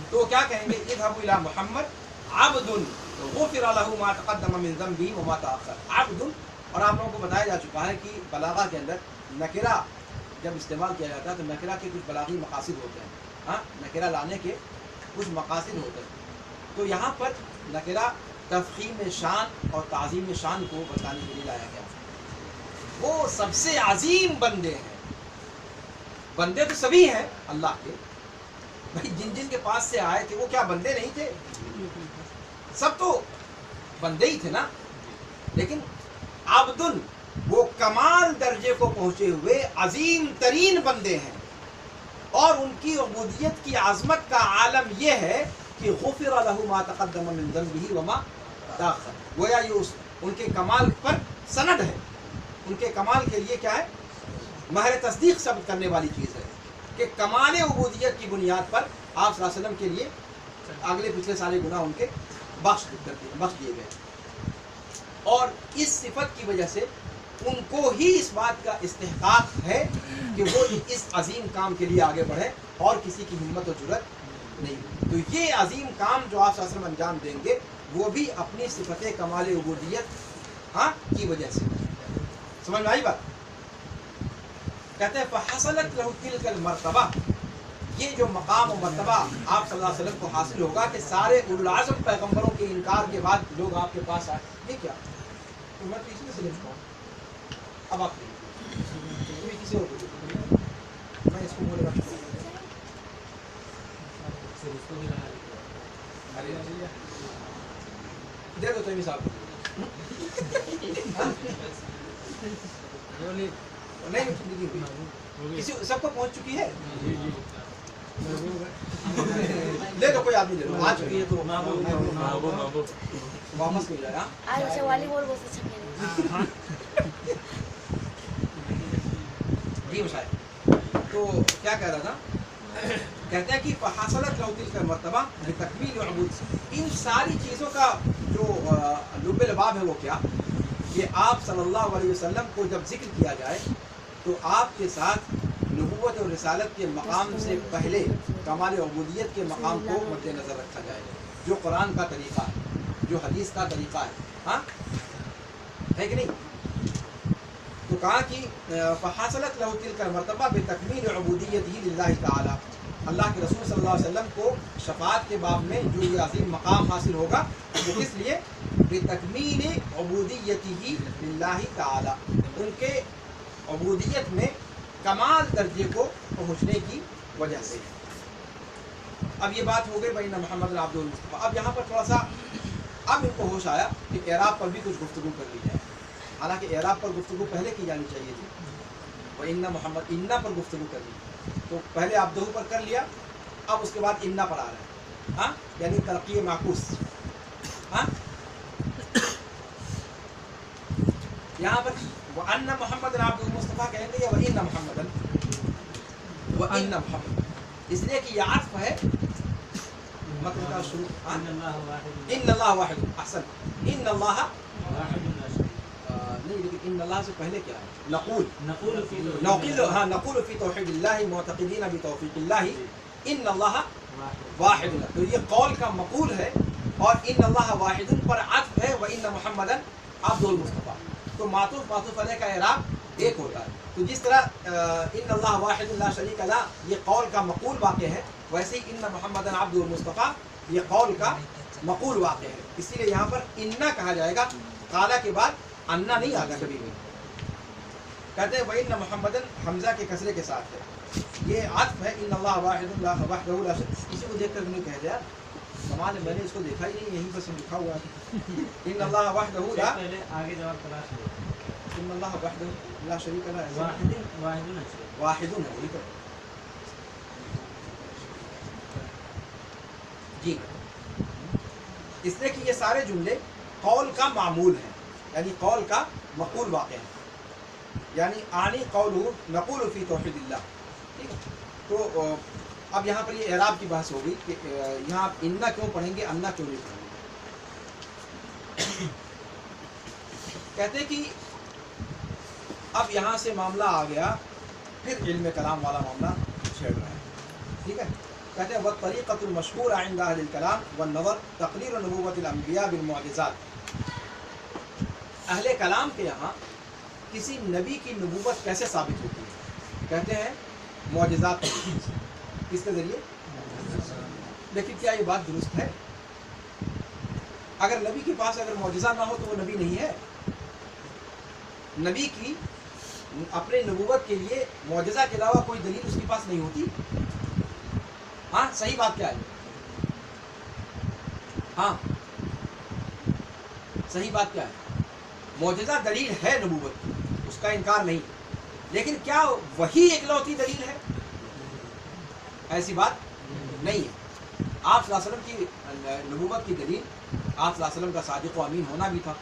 Speaker 2: تو کیا کہیں گے؟ اذهبوا الى محمد عبد غفر له ما تقدم من ذنبه وما تاخر. عبد, اور آپ لوگوں کو بتایا جا چکا ہے کہ بلاغہ کے اندر نکرہ جب استعمال کیا جاتا ہے تو نکرہ کے کچھ بلاغی مقاصد ہوتے ہیں. ہاں, نکرہ لانے کے کچھ مقاصد ہوتے ہیں. تو یہاں پر نکرہ تفخیم شان اور تعظیم شان کو بتانے کے لیے لایا گیا. وہ سب سے عظیم بندے ہیں. بندے تو سبھی ہیں اللہ کے, بھائی جن جن کے پاس سے آئے تھے وہ کیا بندے نہیں تھے؟ سب تو بندے ہی تھے نا. لیکن عبد وہ کمال درجے کو پہنچے ہوئے عظیم ترین بندے ہیں, اور ان کی عبودیت کی عظمت کا عالم یہ ہے کہ غفر له ما تقدم من ذنبه وما تاخر. گویا یہ ان کے کمال پر سند ہے. ان کے کمال کے لیے کیا ہے؟ مہر تصدیق ثبت کرنے والی چیز ہے کہ کمال عبودیت کی بنیاد پر آپ صلی اللہ علیہ وسلم کے لیے اگلے پچھلے سارے گناہ ان کے بخش دیے گئے. اور اس صفت کی وجہ سے ان کو ہی اس بات کا استحقاق ہے کہ وہ اس عظیم کام کے لیے آگے بڑھے, اور کسی کی ہمت و جرأت نہیں. تو یہ عظیم کام جو آپ صلی اللہ علیہ وسلم انجام دیں گے وہ بھی اپنی صفت کمال عبودیت ہاں کی وجہ سے. سمجھ میں آئی بات؟ کہتے ہیں فحصلت له تلك المرتبہ, یہ جو مقام و مرتبہ آپ صلی اللہ علیہ وسلم کو حاصل ہوگا کہ سارے اولو العزم پیغمبروں کے انکار کے بعد لوگ آپ کے پاس آئے. یہ کیا تو میں تو اسی سے لکھتا ہوں. اب آپ کسی اور کو میں اس کو بولے گا دے دو تیمی صاحب نہیں, کسی سب کو پہنچ چکی ہے. لے دو, کوئی آدمی لے لو, آ چکی ہے تو واپس مل جائے. جی مشاہد, تو کیا کہہ رہا تھا؟ کہتے ہیں کہ فحاصلت له تلك المرتبہ بتکمیل عبود. ان ساری چیزوں کا جو لب لباب ہے وہ کیا کہ آپ صلی اللہ علیہ وسلم کو جب ذکر کیا جائے تو آپ کے ساتھ نبوت اور رسالت کے مقام سے پہلے کمال عبودیت کے مقام کو مد نظر رکھا جائے, جو قرآن کا طریقہ ہے, جو حدیث کا طریقہ ہے. ہاں ہے کہ نہیں؟ تو کہا کہ فحاصلت له تلك المرتبہ بتکمیل عبودیتہ للہ تعالی, اللہ کے رسول صلی اللہ علیہ وسلم کو شفاعت کے باب میں جو یہ عظیم مقام حاصل ہوگا وہ کس لیے؟ بتکمیل عبودیتہ للہ تعالی، ان کے عبودیت میں کمال درجے کو پہنچنے کی وجہ سے۔ اب یہ بات ہو گئی بین محمد عبد المصطفیٰ۔ اب یہاں پر تھوڑا سا اب ان کو ہوش آیا کہ اعراب پر بھی کچھ گفتگو کر لی جائے، حالانکہ اعراب پر گفتگو پہلے کی جانی چاہیے تھی، وہ ان محمد انا پر گفتگو کر لی، تو پہلے عبدہ پر کر لیا، اب اس کے بعد انا پر آ رہا ہے، ہاں یعنی ترقی معکوس۔ ہاں یہاں پر وَأَنَّ مُحَمَّدًا عَبْدُهُ الْمُصْطَفَىٰ کہیں گے یا وَإِنَّ مُحَمَّدًا، وَإِنَّ مُحَمَّدًا، اس لیے کہ یہ عطف ہے مطلب کا شروع،
Speaker 1: ان اللہ واحد
Speaker 2: ان اللہ واحد، احسن، ان اللہ
Speaker 1: واحد لا شریک
Speaker 2: نہیں، لیکن ان اللہ سے پہلے کیا ہے؟ نقول
Speaker 1: نقول فی
Speaker 2: نقول، ہاں نقول فی توحید اللہ معتقدین بتوفیق اللہ ان اللہ
Speaker 1: واحد
Speaker 2: واحد، تو یہ قول کا مقول ہے، اور ان اللہ واحد پر عطف ہے وان محمدا عبد المصطفیٰ، تو معطوف علیہ کا اعراب ایک ہوتا ہے۔ تو جس طرح ان اللہ واحد لا شریک لا یہ قول کا مقول واقع ہے، ویسے ہی ان محمدا عبد المصطفیٰ یہ قول کا مقول واقع ہے، اسی لیے یہاں پر انا کہا جائے گا، قالا کے بعد انا نہیں آگا کبھی بھی۔ کہتے ہیں وَإِنَّ مُحَمَّدًا حمزہ کے کسرے کے ساتھ ہے، یہ عطف ہے ان اللہ واحد لا وحدہ لا شریک، کسی کو دیکھ کر نہیں کہہ دیا سماج میں نے اس کو دیکھا ہی نہیں، یہیں پر لکھا ہوا ہے ان اللہ وحدہ لا،
Speaker 1: پہلے آگے جواب تلاش کرو،
Speaker 2: ان اللہ وحدہ لا شریک لا،
Speaker 1: واحد واحد لا شریک
Speaker 2: واحد ہے وہی پر۔ جی اس لیے کہ یہ سارے جملے قول کا معمول ہیں، یعنی قول کا مقول واقع ہے، یعنی آنی قولہ نقول فی توحید اللہ، ٹھیک ہے؟ تو اب یہاں پر یہ اعراب کی بحث ہوگی کہ یہاں آپ انا کیوں پڑھیں گے، انا کیوں نہیں پڑھیں گے۔ کہتے ہیں کہ اب یہاں سے معاملہ آ گیا، پھر علم کلام والا معاملہ چھیڑ رہا ہے، ٹھیک ہے؟ کہتے ہیں وَالطَّرِيقَةُ الْمَشْهُورَةُ عِنْدَ أَهْلِ الْكَلَامِ وَالنَّظَرِ تَقْرِيرُ نُبُوَّةِ الْأَنْبِيَاءِ بِالْمُعْجِزَاتِ، اہل کلام کے یہاں کسی نبی کی نبوت کیسے ثابت ہوتی ہے؟ کہتے ہیں معجزات کے ذریعے۔ کس کے ذریعے؟ لیکن کیا یہ بات درست ہے؟ اگر نبی کے پاس اگر معجزہ نہ ہو تو وہ نبی نہیں ہے۔ نبی کی اپنے نبوت کے لیے معجزہ کے علاوہ کوئی دلیل اس کے پاس نہیں ہوتی۔ ہاں صحیح بات کیا ہے؟ ہاں صحیح بات کیا ہے؟ معجزہ دلیل ہے نبوت کی، اس کا انکار نہیں، لیکن کیا وہی اکلوتی دلیل ہے؟ ایسی بات نہیں ہے۔ آپ صلی اللہ علیہ وسلم کی نبوت کی دلیل آپ صلی اللہ علیہ وسلم کا صادق و امین ہونا بھی تھا،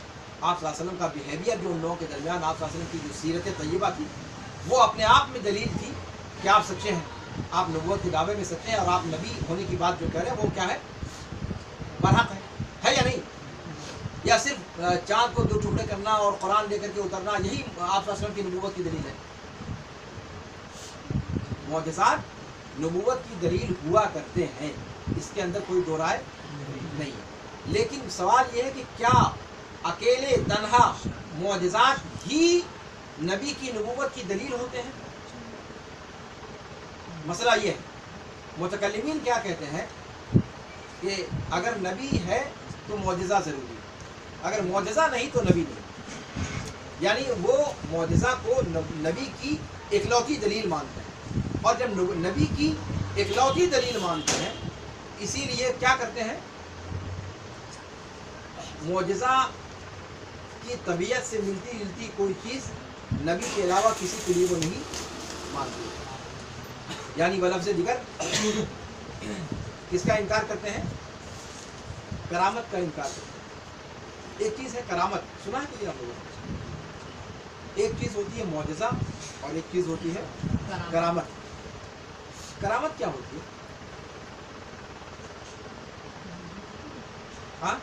Speaker 2: آپ صلی اللہ علیہ وسلم کا بیہیویئر جو ان لوگوں کے درمیان آپ صلی اللہ علیہ وسلم کی جو سیرت طیبہ تھی وہ اپنے آپ میں دلیل تھی کہ آپ سچے ہیں، آپ نبوت کے دعوے میں سچے ہیں، اور آپ نبی ہونے کی بات جو کہہ رہے ہیں وہ کیا ہے؟ برحق ہے یا نہیں؟ یا صرف چاند کو دو ٹکڑے کرنا اور قرآن لے کر کے اترنا یہی آپ صلی اللہ علیہ وسلم کی نبوت کی دلیل ہے؟ معجزات نبوت کی دلیل ہوا کرتے ہیں، اس کے اندر کوئی دو رائے نہیں ہے، لیکن سوال یہ ہے کہ کیا اکیلے تنہا معجزات ہی نبی کی نبوت کی دلیل ہوتے ہیں؟ مسئلہ یہ ہے، متکلمین کیا کہتے ہیں کہ اگر نبی ہے تو معجزہ ضروری ہے، اگر معجزہ نہیں تو نبی نہیں، یعنی وہ معجزہ کو نبی کی اکلوتی دلیل مانتے ہیں، اور جب نبی کی اکلوتی دلیل مانتے ہیں اسی لیے کیا کرتے ہیں؟ معجزہ کی طبیعت سے ملتی جلتی کوئی چیز نبی کے علاوہ کسی کے لیے وہ نہیں مانتے، یعنی بلفظ دیگر کس کا انکار کرتے ہیں؟ کرامت کا انکار کرتے ہیں۔ ایک چیز ہے کرامت، سنا ہے کہ آپ لوگوں نے؟ ایک چیز ہوتی ہے معجزہ اور ایک چیز ہوتی ہے کرامت۔ کرامت کیا ہوتی ہے؟ ہاں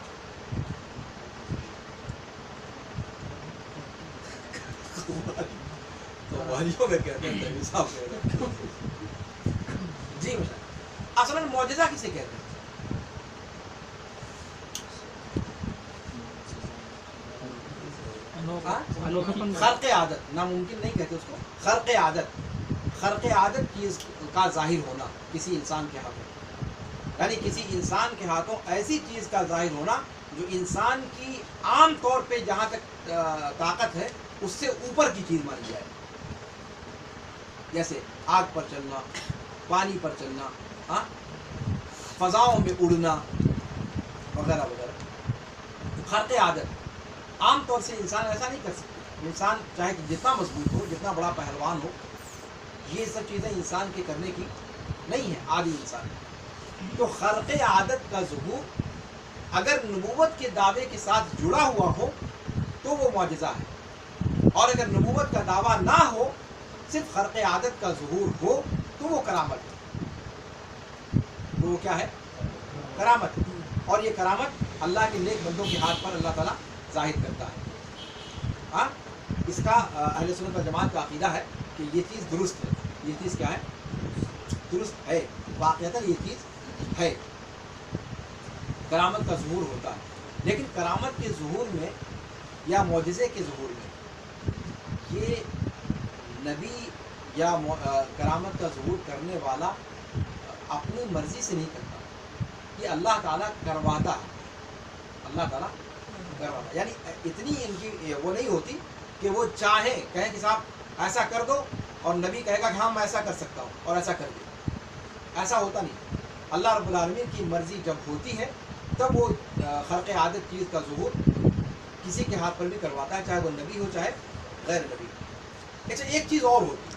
Speaker 2: جی اصل معجزہ کسے کہتے ہیں؟ خلق عادت، ناممکن نہیں کہتے اس کو، خلق عادت۔ خرق عادت چیز کا ظاہر ہونا کسی انسان کے ہاتھوں، یعنی کسی انسان کے ہاتھوں ایسی چیز کا ظاہر ہونا جو انسان کی عام طور پہ جہاں تک طاقت ہے اس سے اوپر کی چیز مانی جائے، جیسے آگ پر چلنا، پانی پر چلنا، ہاں، فضاؤں میں اڑنا وغیرہ وغیرہ۔ خرق عادت عام طور سے انسان ایسا نہیں کر سکتا، انسان چاہے کہ جتنا مضبوط ہو، جتنا بڑا پہلوان ہو، یہ سب چیزیں انسان کے کرنے کی نہیں ہے، عادی انسان۔ تو خرق عادت کا ظہور اگر نبوت کے دعوے کے ساتھ جڑا ہوا ہو تو وہ معجزہ ہے، اور اگر نبوت کا دعویٰ نہ ہو، صرف خرق عادت کا ظہور ہو تو وہ کرامت ہے۔ تو وہ کیا ہے؟ کرامت ہے، اور یہ کرامت اللہ کے نیک بندوں کے ہاتھ پر اللہ تعالیٰ ظاہر کرتا ہے۔ ہاں، اس کا اہل سنت والجماعت کا عقیدہ ہے کہ یہ چیز درست ہے، یہ چیز کیا ہے؟ درست ہے، واقعتاً یہ چیز ہے، کرامت کا ظہور ہوتا ہے۔ لیکن کرامت کے ظہور میں یا معجزے کے ظہور میں یہ نبی یا کرامت کا ظہور کرنے والا اپنی مرضی سے نہیں کرتا، یہ اللہ تعالیٰ کرواتا ہے، اللہ تعالیٰ کرواتا ہے۔ یعنی اتنی ان کی وہ نہیں ہوتی کہ وہ چاہیں کہیں کہ صاحب ایسا کر دو، اور نبی کہے گا کہ ہاں میں ایسا کر سکتا ہوں اور ایسا کر دے، ایسا ہوتا نہیں۔ اللہ رب العالمین کی مرضی جب ہوتی ہے تب وہ خرق عادت چیز کا ظہور کسی کے ہاتھ پر بھی کرواتا ہے، چاہے وہ نبی ہو چاہے غیر نبی۔ اچھا، ایک چیز اور ہوتی ہے،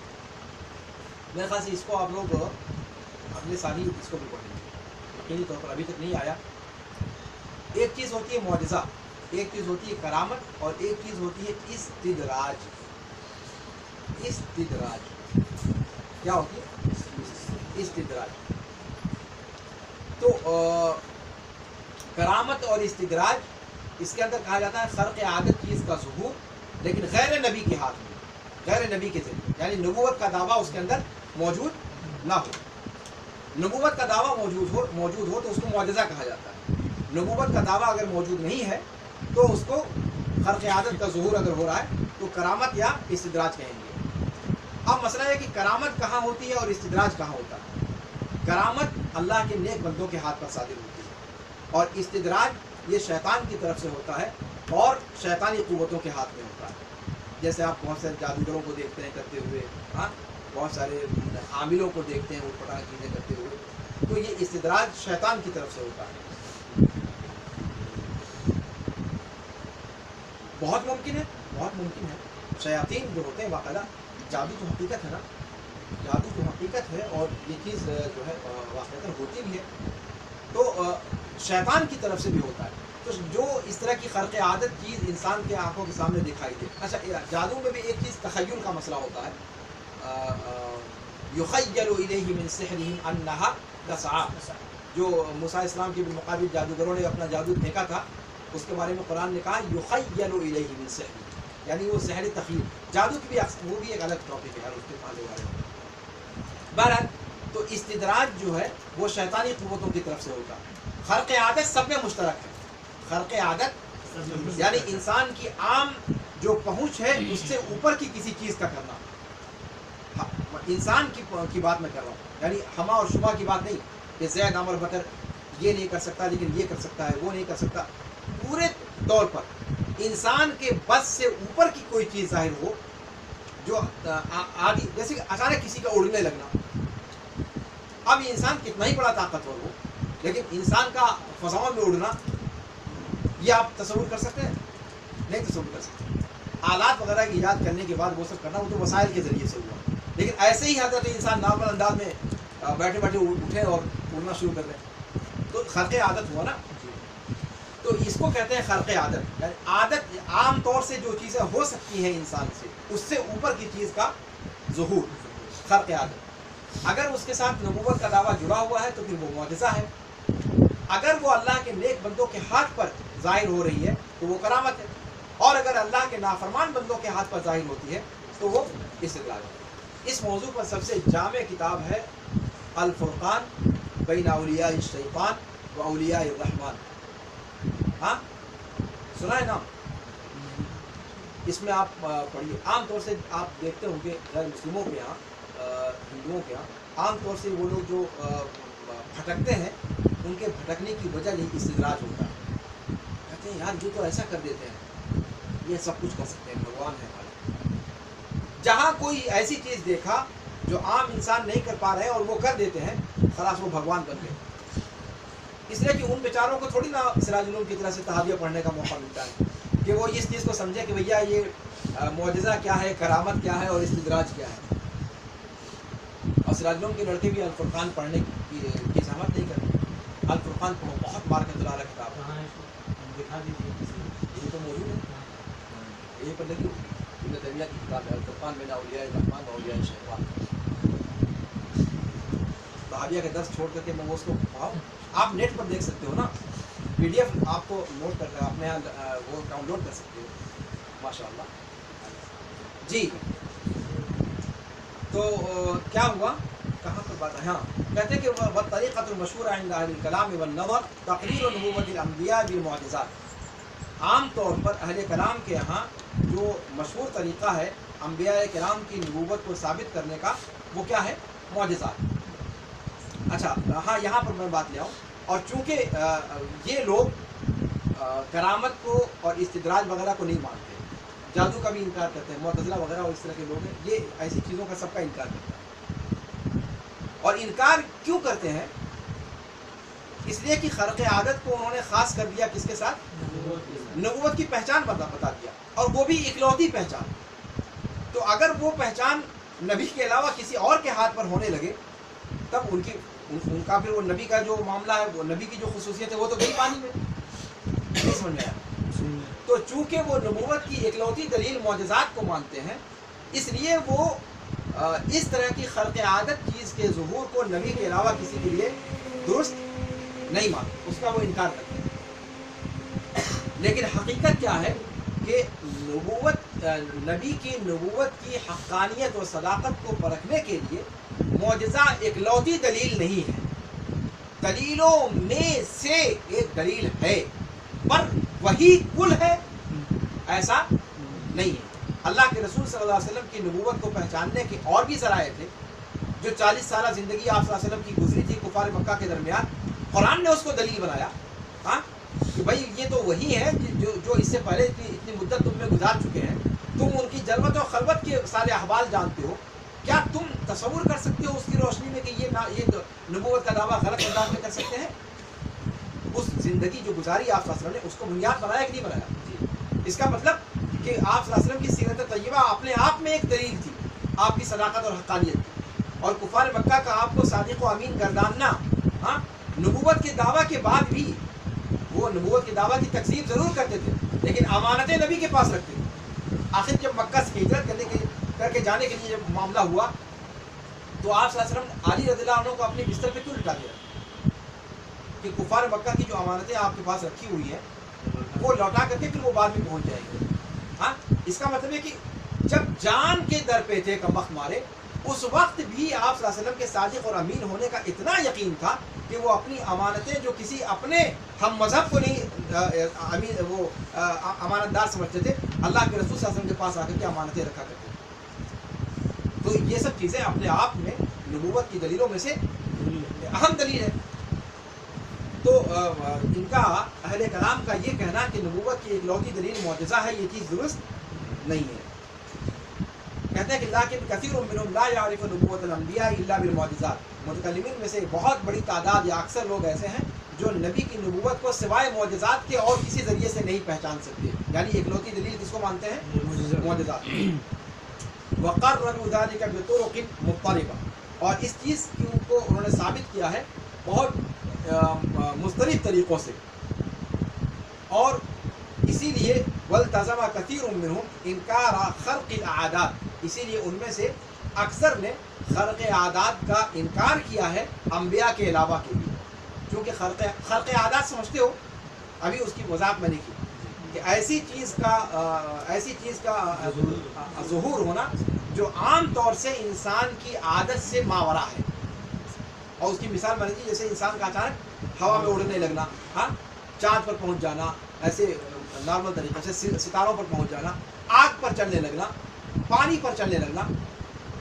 Speaker 2: میرے خیال سے اس کو آپ لوگ اگلے سال ہی اس کو بھی پڑھیں گے، یقینی طور پر ابھی تک نہیں آیا۔ ایک چیز ہوتی ہے معجزہ، ایک چیز ہوتی ہے کرامت، اور ایک چیز ہوتی ہے استدراج۔ استدراج کیا ہوتی ہے؟ استدراج۔ تو کرامت اور استدراج، اس کے اندر کہا جاتا ہے خرق عادت چیز کا ظہور، لیکن غیر نبی کے ہاتھ میں، غیر نبی کے ذریعے، یعنی نبوت کا دعویٰ اس کے اندر موجود نہ ہو۔ نبوت کا دعویٰ موجود ہو تو اس کو معجزہ کہا جاتا ہے۔ نبوت کا دعویٰ اگر موجود نہیں ہے تو اس کو خرق عادت کا ظہور اگر ہو رہا ہے تو کرامت یا استدراج کہیں گے۔ اب مسئلہ ہے کہ کرامت کہاں ہوتی ہے اور استدراج کہاں ہوتا ہے۔ کرامت اللہ کے نیک بندوں کے ہاتھ پر صادر ہوتی ہے، اور استدراج یہ شیطان کی طرف سے ہوتا ہے اور شیطانی قوتوں کے ہاتھ میں ہوتا ہے۔ جیسے آپ بہت سارے جادوگروں کو دیکھتے ہیں کرتے ہوئے، ہاں، بہت سارے عاملوں کو دیکھتے ہیں اٹھ پٹانگ چیزیں کرتے ہوئے، تو یہ استدراج شیطان کی طرف سے ہوتا ہے۔ بہت ممکن ہے شیاطین جو ہوتے ہیں، باقاعدہ جادو تو حقیقت ہے نا، جادو تو حقیقت ہے، اور یہ چیز جو ہے واقعتاً ہوتی بھی ہے، تو شیطان کی طرف سے بھی ہوتا ہے۔ تو جو اس طرح کی خرق عادت چیز انسان کے آنکھوں کے سامنے دکھائی دے۔ اچھا، جادو میں بھی ایک چیز تخیل کا مسئلہ ہوتا ہے، یخیل الیہ من سحرہم انہا تسعی، جو موسیٰ السلام کے بالمقابل جادوگروں نے اپنا جادو پھینکا تھا، اس کے بارے میں قرآن نے کہا یخیل الیہ من سحرہم، یعنی وہ سحر تخیل، جادو کی بھی وہ بھی ایک الگ ٹاپک ہے، اس کے بارے میں۔ بہرحال، تو استدراج جو ہے وہ شیطانی قوتوں کی طرف سے ہوتا ہے۔ خرق عادت سب میں مشترک ہے، خرق عادت یعنی انسان کی عام جو پہنچ ہے اس سے اوپر کی کسی چیز کا کرنا، انسان کی بات میں کر رہا ہوں، یعنی ہما اور شبہ کی بات نہیں کہ زید عمر بکر یہ نہیں کر سکتا لیکن یہ کر سکتا ہے، وہ نہیں کر سکتا۔ پورے طور پر انسان کے بس سے اوپر کی کوئی چیز ظاہر ہو، جو آدھی، جیسے کہ اچانک کسی کا اڑنے لگنا۔ اب یہ انسان کتنا ہی بڑا طاقتور ہو، لیکن انسان کا فضاؤں میں اڑنا، یہ آپ تصور کر سکتے ہیں؟ نہیں تصور کر سکتے۔ آلات وغیرہ کی ایجاد کرنے کے بعد وہ سب کرنا، وہ تو وسائل کے ذریعے سے ہوا، لیکن ایسے ہی حضرت انسان نارمل انداز میں بیٹھے بیٹھے اٹھے اور اڑنا شروع کر دیں، تو خرق عادت ہوا نا۔ تو اس کو کہتے ہیں خرق عادت، یعنی عادت عام طور سے جو چیزیں ہو سکتی ہیں انسان سے، اس سے اوپر کی چیز کا ظہور، خرق عادت۔ اگر اس کے ساتھ نبوت کا دعویٰ جڑا ہوا ہے تو پھر وہ معجزہ ہے، اگر وہ اللہ کے نیک بندوں کے ہاتھ پر ظاہر ہو رہی ہے تو وہ کرامت ہے، اور اگر اللہ کے نافرمان بندوں کے ہاتھ پر ظاہر ہوتی ہے تو وہ استدراج ہے۔ اس موضوع پر سب سے جامع کتاب ہے الفرقان بین اولیاء الشیطان و اولیاء الرحمن۔ ہاں، سنا ہے نام؟ اس میں آپ پڑھیے، عام طور سے آپ دیکھتے ہوں گے غیر مسلموں کے یہاں ہندوؤں کے یہاں عام طور سے وہ لوگ جو بھٹکتے ہیں ان کے بھٹکنے کی وجہ یہی استدراج ہوتا ہے. کہتے ہیں یار یہ تو ایسا کر دیتے ہیں, یہ سب کچھ کر سکتے ہیں, بھگوان ہے ہمارے. جہاں کوئی ایسی چیز دیکھا جو عام انسان نہیں کر پا رہے ہیں اور وہ کر دیتے ہیں, خلاص وہ بھگوان بن گئے. اس لیے کہ ان بیچاروں کو تھوڑی نا سراج العلوم کی طرح سے تحاویہ پڑھنے کا موقع ملتا ہے کہ وہ اس چیز کو سمجھے کہ بھیا یہ معجزہ کیا ہے, کرامت کیا ہے اور استدراج کیا ہے. اور سراج العلوم کے لڑکے بھی الفرقان پڑھنے کی زحمت نہیں کرتے. الفرقان پڑھو, بہت مارکت والا کتاب ہے.
Speaker 1: کہاں ہے اس کو دکھا دیجیے کسی کو.
Speaker 2: یہ تو موجود ہے, یہیں پر لگی ابن تیمیہ کی کتاب ہے الفرقان بین اولیاء الرحمن و اولیاء الشیطان. وہابیہ کے درس چھوڑ کر کے میں وہ اس کو پڑھاؤں. آپ نیٹ پر دیکھ سکتے ہو نا, پی ڈی ایف آپ کو نوٹ کر اپنے یہاں وہ ڈاؤن لوڈ کر سکتے ہو. ماشاء اللہ جی. تو کیا ہوا, کہاں پر بات ہے؟ ہاں کہتے ہیں کہ والطریقۃ المشہورہ عند اہل الکلام والنظر تقریر نبوۃ الانبیاء بالمعجزات. عام طور پر اہل کلام کے یہاں جو مشہور طریقہ ہے انبیاء کرام کی نبوت کو ثابت کرنے کا, وہ کیا ہے؟ معجزات. اچھا ہاں, یہاں پر میں بات لے آؤں. اور چونکہ یہ لوگ کرامت کو اور استدراج وغیرہ کو نہیں مانتے, جادو کا بھی انکار کرتے ہیں, معتزلہ وغیرہ اور اس طرح کے لوگ ہیں, یہ ایسی چیزوں کا سب کا انکار کرتے ہیں. اور انکار کیوں کرتے ہیں؟ اس لیے کہ خرق عادت کو انہوں نے خاص کر دیا کس کے ساتھ؟ نبوت کی پہچان بتا دیا, اور وہ بھی اکلوتی پہچان. تو اگر وہ پہچان نبی کے علاوہ کسی اور کے ہاتھ پر ہونے لگے تب ان کا پھر وہ نبی کا جو معاملہ ہے, وہ نبی کی جو خصوصیت ہے وہ تو گئی پانی میں. نہیں سمجھ میں آیا؟ تو چونکہ وہ نبوت کی اکلوتی دلیل معجزات کو مانتے ہیں, اس لیے وہ اس طرح کی خرق عادت چیز کے ظہور کو نبی کے علاوہ کسی کے لیے درست نہیں مانتے, اس کا وہ انکار کرتے ہیں. لیکن حقیقت کیا ہے کہ نبی کی نبوت کی حقانیت اور صداقت کو پرکھنے کے لیے معجزہ اکلوتی دلیل نہیں ہے. دلیلوں میں سے ایک دلیل ہے, پر وہی کل ہے ایسا نہیں ہے. اللہ کے رسول صلی اللہ علیہ وسلم کی نبوت کو پہچاننے کے اور بھی ذرائع تھے. جو 40 سالہ زندگی آپ صلی اللہ علیہ وسلم کی گزری تھی کفار مکہ کے درمیان, قرآن نے اس کو دلیل بنایا ہاں کہ بھائی یہ تو وہی ہے جو اس سے پہلے اتنی مدت تم میں گزار چکے ہیں. تم ان کی جلوت و خلوت کے سارے احوال جانتے ہو. کیا تم تصور کر سکتے ہو اس کی روشنی میں کہ یہ نبوت کا دعویٰ غلط انداز میں کر سکتے ہیں؟ اس زندگی جو گزاری آپ صلی اللہ علیہ وسلم نے, اس کو بنیاد بنایا کہ نہیں بنایا؟ اس کا مطلب کہ آپ صلی اللہ علیہ وسلم کی سیرت طیبہ اپنے آپ میں ایک دلیل تھی آپ کی صداقت اور حقانیت کی. اور کفار مکہ کا آپ کو صادق و امین گرداننا, ہاں نبوت کے دعویٰ کے بعد بھی وہ نبوت کے دعویٰ کی تکذیب ضرور کرتے تھے, لیکن امانتیں نبی کے پاس رکھتے تھے. آخر جب مکہ سے ہجرت کر کے جانے کے لیے جب معاملہ ہوا تو آپ صلی اللہ علیہ وسلم علی رضی اللہ عنہ کو اپنے بستر پہ کیوں لٹا دیا کہ کفار مکہ کی جو امانتیں آپ کے پاس رکھی ہوئی ہیں وہ لوٹا کر کے پھر وہ بعد میں پہنچ جائیں گے. ہاں, اس کا مطلب ہے کہ جب جان کے در پہ تھے کمبخت مارے, اس وقت بھی آپ صلی اللہ علیہ وسلم کے صادق اور امین ہونے کا اتنا یقین تھا کہ وہ اپنی امانتیں جو کسی اپنے ہم مذہب کو نہیں وہ امانت دار سمجھتے تھے, اللہ کے رسول صلی اللہ علیہ وسلم کے پاس آ کر کے امانتیں رکھا کرتے تھے. تو یہ سب چیزیں اپنے آپ میں نبوت کی دلیلوں میں سے اہم دلیل ہے. تو ان کا اہل کلام کا یہ کہنا کہ نبوت کی اکلوتی دلیل معجزہ ہے, یہ چیز درست نہیں ہے. کہتے ہیں کہ لیکن کثیر منهم لا يعرف نبوت الانبیاء الا بالمعجزات. متکلمین میں سے بہت بڑی تعداد یا اکثر لوگ ایسے ہیں جو نبی کی نبوت کو سوائے معجزات کے اور کسی ذریعے سے نہیں پہچان سکتے. یعنی اکلوتی دلیل کس کو مانتے ہیں؟ معجزات. وقرروا ذلك بطرق مضطربة, اور اس چیز کو انہوں نے ثابت کیا ہے بہت مختلف طریقوں سے. اور اسی لیے والتزم كثير منهم انکار خرق العادات, اسی لیے ان میں سے اکثر نے خرق عادات کا انکار کیا ہے انبیاء کے علاوہ کے لیے. چونکہ خرق عادات سمجھتے ہو, ابھی اس کی وضاحت میں نے کی کہ ایسی چیز کا ظہور ہونا جو عام طور سے انسان کی عادت سے ماورا ہے. اور اس کی مثال میں نے دی, جیسے انسان کا اچانک ہوا میں اڑنے لگنا, ہاں چاند پر پہنچ جانا, ایسے نارمل طریقے سے ستاروں پر پہنچ جانا, آگ پر چلنے لگنا, پانی پر چلنے لگنا.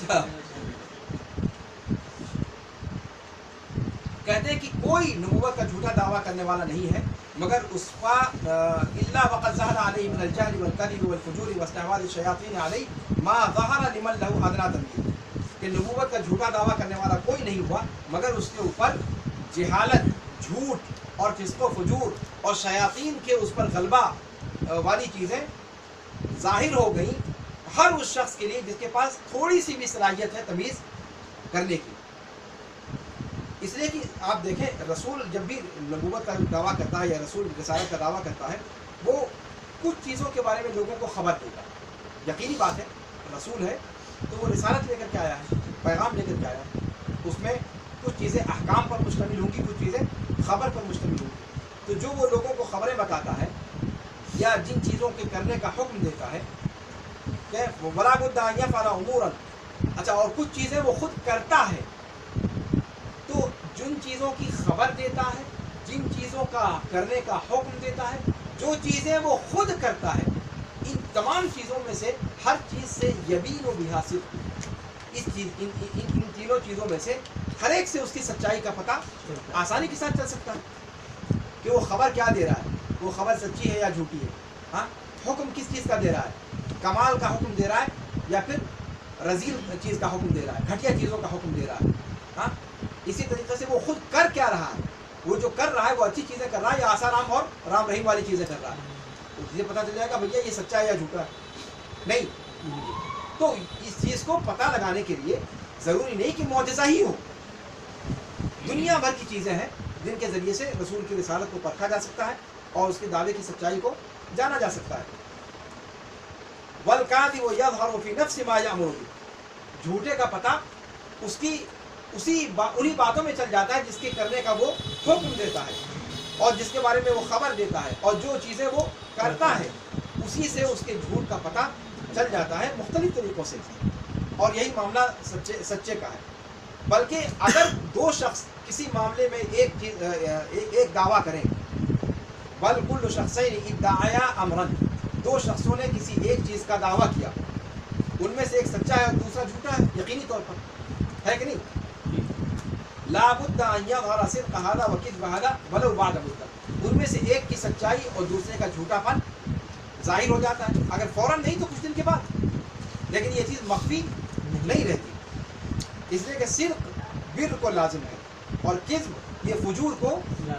Speaker 2: اچھا کہتے ہیں کہ کوئی نبوت کا جھوٹا دعویٰ کرنے والا نہیں ہے مگر اس کا الا وقد ظهر عليه من الجهل والكذب والفجور واستعمال الشياطين عليه ما ظهر لمن له ادنى تنبيه کہ نبوت کا جھوٹا دعویٰ کرنے والا کوئی نہیں ہوا مگر اس کے اوپر جہالت، جھوٹ اور فسق و فجور اور شیاطین کے اس پر غلبہ والی چیزیں ظاہر ہو گئیں ہر اس شخص کے لیے جس کے پاس تھوڑی سی بھی صلاحیت ہے تمیز کرنے کی۔ اس لیے کہ آپ دیکھیں رسول جب بھی نبوت کا دعویٰ کرتا ہے یا رسول رسالت کا دعویٰ کرتا ہے وہ کچھ چیزوں کے بارے میں لوگوں کو خبر دیتا ہے۔ یقینی بات ہے رسول ہے تو وہ رسالت لے کر کے آیا ہے، پیغام لے کر کے آیا ہے، اس میں کچھ چیزیں احکام پر مشتمل ہوں گی، کچھ چیزیں خبر پر مشتمل ہوں گی۔ تو جو وہ لوگوں کو خبریں بتاتا ہے یا جن چیزوں کے کرنے کا حکم دیتا ہے کہ وَلَا بُدَّ أَن يَفْعَلَ أُمُورًا، اچھا اور کچھ چیزیں وہ خود کرتا ہے، تو جن چیزوں کی خبر دیتا ہے، جن چیزوں کا کرنے کا حکم دیتا ہے، جو چیزیں وہ خود کرتا ہے، ان تمام چیزوں میں سے ہر چیز سے یبین و بحاصل ان تینوں چیزوں میں سے ہر ایک سے اس کی سچائی کا پتہ آسانی کے ساتھ چل سکتا ہے کہ وہ خبر کیا دے رہا ہے، وہ خبر سچی ہے یا جھوٹی ہے، ہاں حکم کس چیز کا دے رہا ہے، کمال کا حکم دے رہا ہے یا پھر رذیل چیز کا حکم دے رہا ہے، گھٹیا چیزوں کا حکم دے رہا ہے، ہاں اسی طریقے سے وہ خود کر کیا رہا ہے، وہ جو کر رہا ہے وہ اچھی چیزیں کر رہا ہے یا آسارام اور رام رحیم والی چیزیں کر رہا ہے، تو یہ پتہ چل جائے گا بھیا یہ سچا ہے یا جھوٹا ہے نہیں۔ تو اس چیز کو پتہ لگانے کے لیے ضروری نہیں کہ معجزہ ہی ہو، دنیا بھر کی چیزیں ہیں جن کے ذریعے سے رسول کی رسالت کو پرکھا جا سکتا ہے اور اس کے دعوے کی سچائی کو جانا جا سکتا ہے۔ وَالْكَاذِبُ يَظْهَرُ فِي نَفْسِ مَا يَأْمُرُ، جھوٹے کا پتہ انہی باتوں میں چل جاتا ہے جس کے کرنے کا وہ حکم دیتا ہے اور جس کے بارے میں وہ خبر دیتا ہے، اور جو چیزیں وہ کرتا ہے اسی سے اس کے جھوٹ کا پتہ چل جاتا ہے مختلف طریقوں سے، اور یہی معاملہ سچے کا ہے۔ بلکہ اگر دو شخص کسی معاملے میں ایک دعویٰ کریں، بل کل شخصین ادعیا امرن، دو شخصوں نے کسی ایک چیز کا دعویٰ کیا، ان میں سے ایک سچا ہے اور دوسرا جھوٹا ہے، یقینی طور پر ہے کہ نہیں؟ لا بد ان يظهر صدق هذا وكذب هذا ولو بعد مدت، ان میں سے ایک کی سچائی اور دوسرے کا جھوٹا پن ظاہر ہو جاتا ہے، اگر فوراً نہیں تو کچھ دن کے بعد، لیکن یہ چیز مخفی نہیں رہتی، اس لیے کہ صدق بر کو لازم ہے اور کذب یہ فجور کو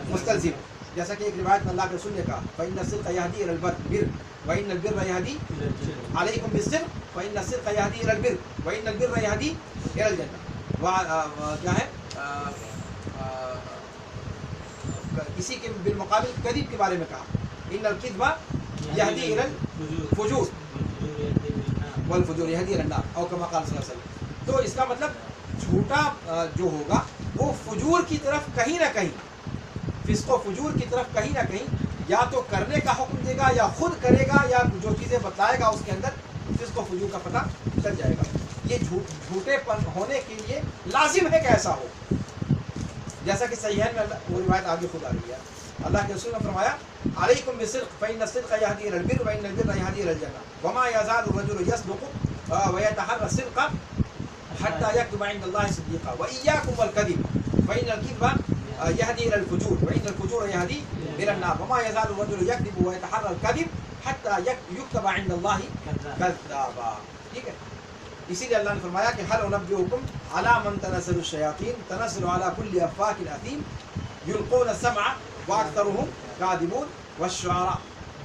Speaker 2: مستلزم ہے، جیسا کہ ایک روایت میں اللہ کے رسول نے کہا فإن الصدق يهدي إلى البر وإن البر يهدي عليكم بالصدق فإن الصدق يهدي إلى البر وإن البر يهدي إلى الجنة، کیا ہے اسی کے بالمقابل کذب کے بارے میں کہا ان الکذب یہدی الی الفجور والفجور یہدی الی النار او کما قال صلی اللہ علیہ وسلم۔ تو اس کا مطلب جھوٹا جو ہوگا وہ فجور کی طرف کہیں نہ کہیں، فسق و فجور کی طرف کہیں نہ کہیں یا تو کرنے کا حکم دے گا یا خود کرے گا یا جو چیزیں بتلائے گا اس کے اندر فسق و فجور کا پتہ چل جائے گا۔ یہ جھوٹے پن ہونے کے لیے لازم ہے کہ ایسا ہو، جیسا کہ صحیحین میں وہ روایت آگے خود آ رہی ہے، اللہ کے رسول نے فرمایا علیکم بالصدق فإن الصدق يهدي إلى البر وإن البر يهدي إلى الجنة وما يزال الرجل يصدق ويتحرى الصدق حتى يكتب عند الله صديقا وإياكم والكذب فإن الكذب يهدي إلى الفجور وإن الفجور يهدي إلى النار وما يزال الرجل يكذب ويتحرى الكذب حتى يكتب عند الله كذابا۔ ٹھیک ہے، اسی لیے اللہ نے فرمایا کہ هل أنبئكم على من تنزل الشياطين تنزل على كل أفاك أثيم يلقون السمع وأكثرهم كاذبون والشعراء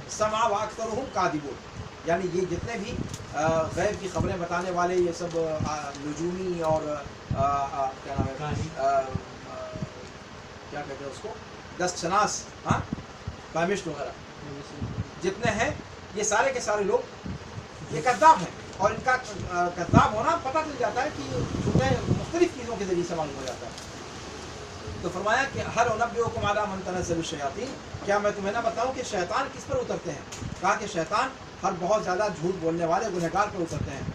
Speaker 2: السمع وأكثرهم كاذبون، یعنی یہ جتنے بھی غیب کی خبریں بتانے والے یہ سب نجومی اور کیا نام ہے کیا کہتے ہیں اس کو دست شناس، ہاں کامسٹ وغیرہ جتنے ہیں یہ سارے کے سارے لوگ یہ کذاب ہیں، اور ان کا کذاب ہونا پتہ چل جاتا ہے کہ جھوٹے مختلف چیزوں کے ذریعے سے معلوم ہو جاتا ہے۔ تو فرمایا کہ ہر انبئکم علی من تنزل الشیاطین، کیا میں تمہیں نہ بتاؤں کہ شیطان کس پر اترتے ہیں؟ کہا کہ شیطان ہر بہت زیادہ جھوٹ بولنے والے گنہگار پر اترتے ہیں،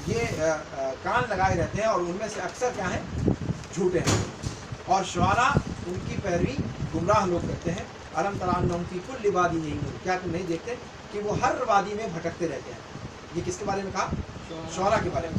Speaker 2: یہ کان لگائے رہتے ہیں اور ان میں سے اکثر کیا ہیں جھوٹے ہیں، اور شعراء ان کی پیروی گمراہ لوگ کرتے ہیں۔ الم تر انہم فی کل وادی یہیمون، کیا تم نہیں دیکھتے کہ وہ ہر وادی میں بھٹکتے رہتے ہیں؟ یہ کس کے بارے میں کہا؟ شعراء کے بارے میں۔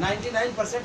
Speaker 2: 99%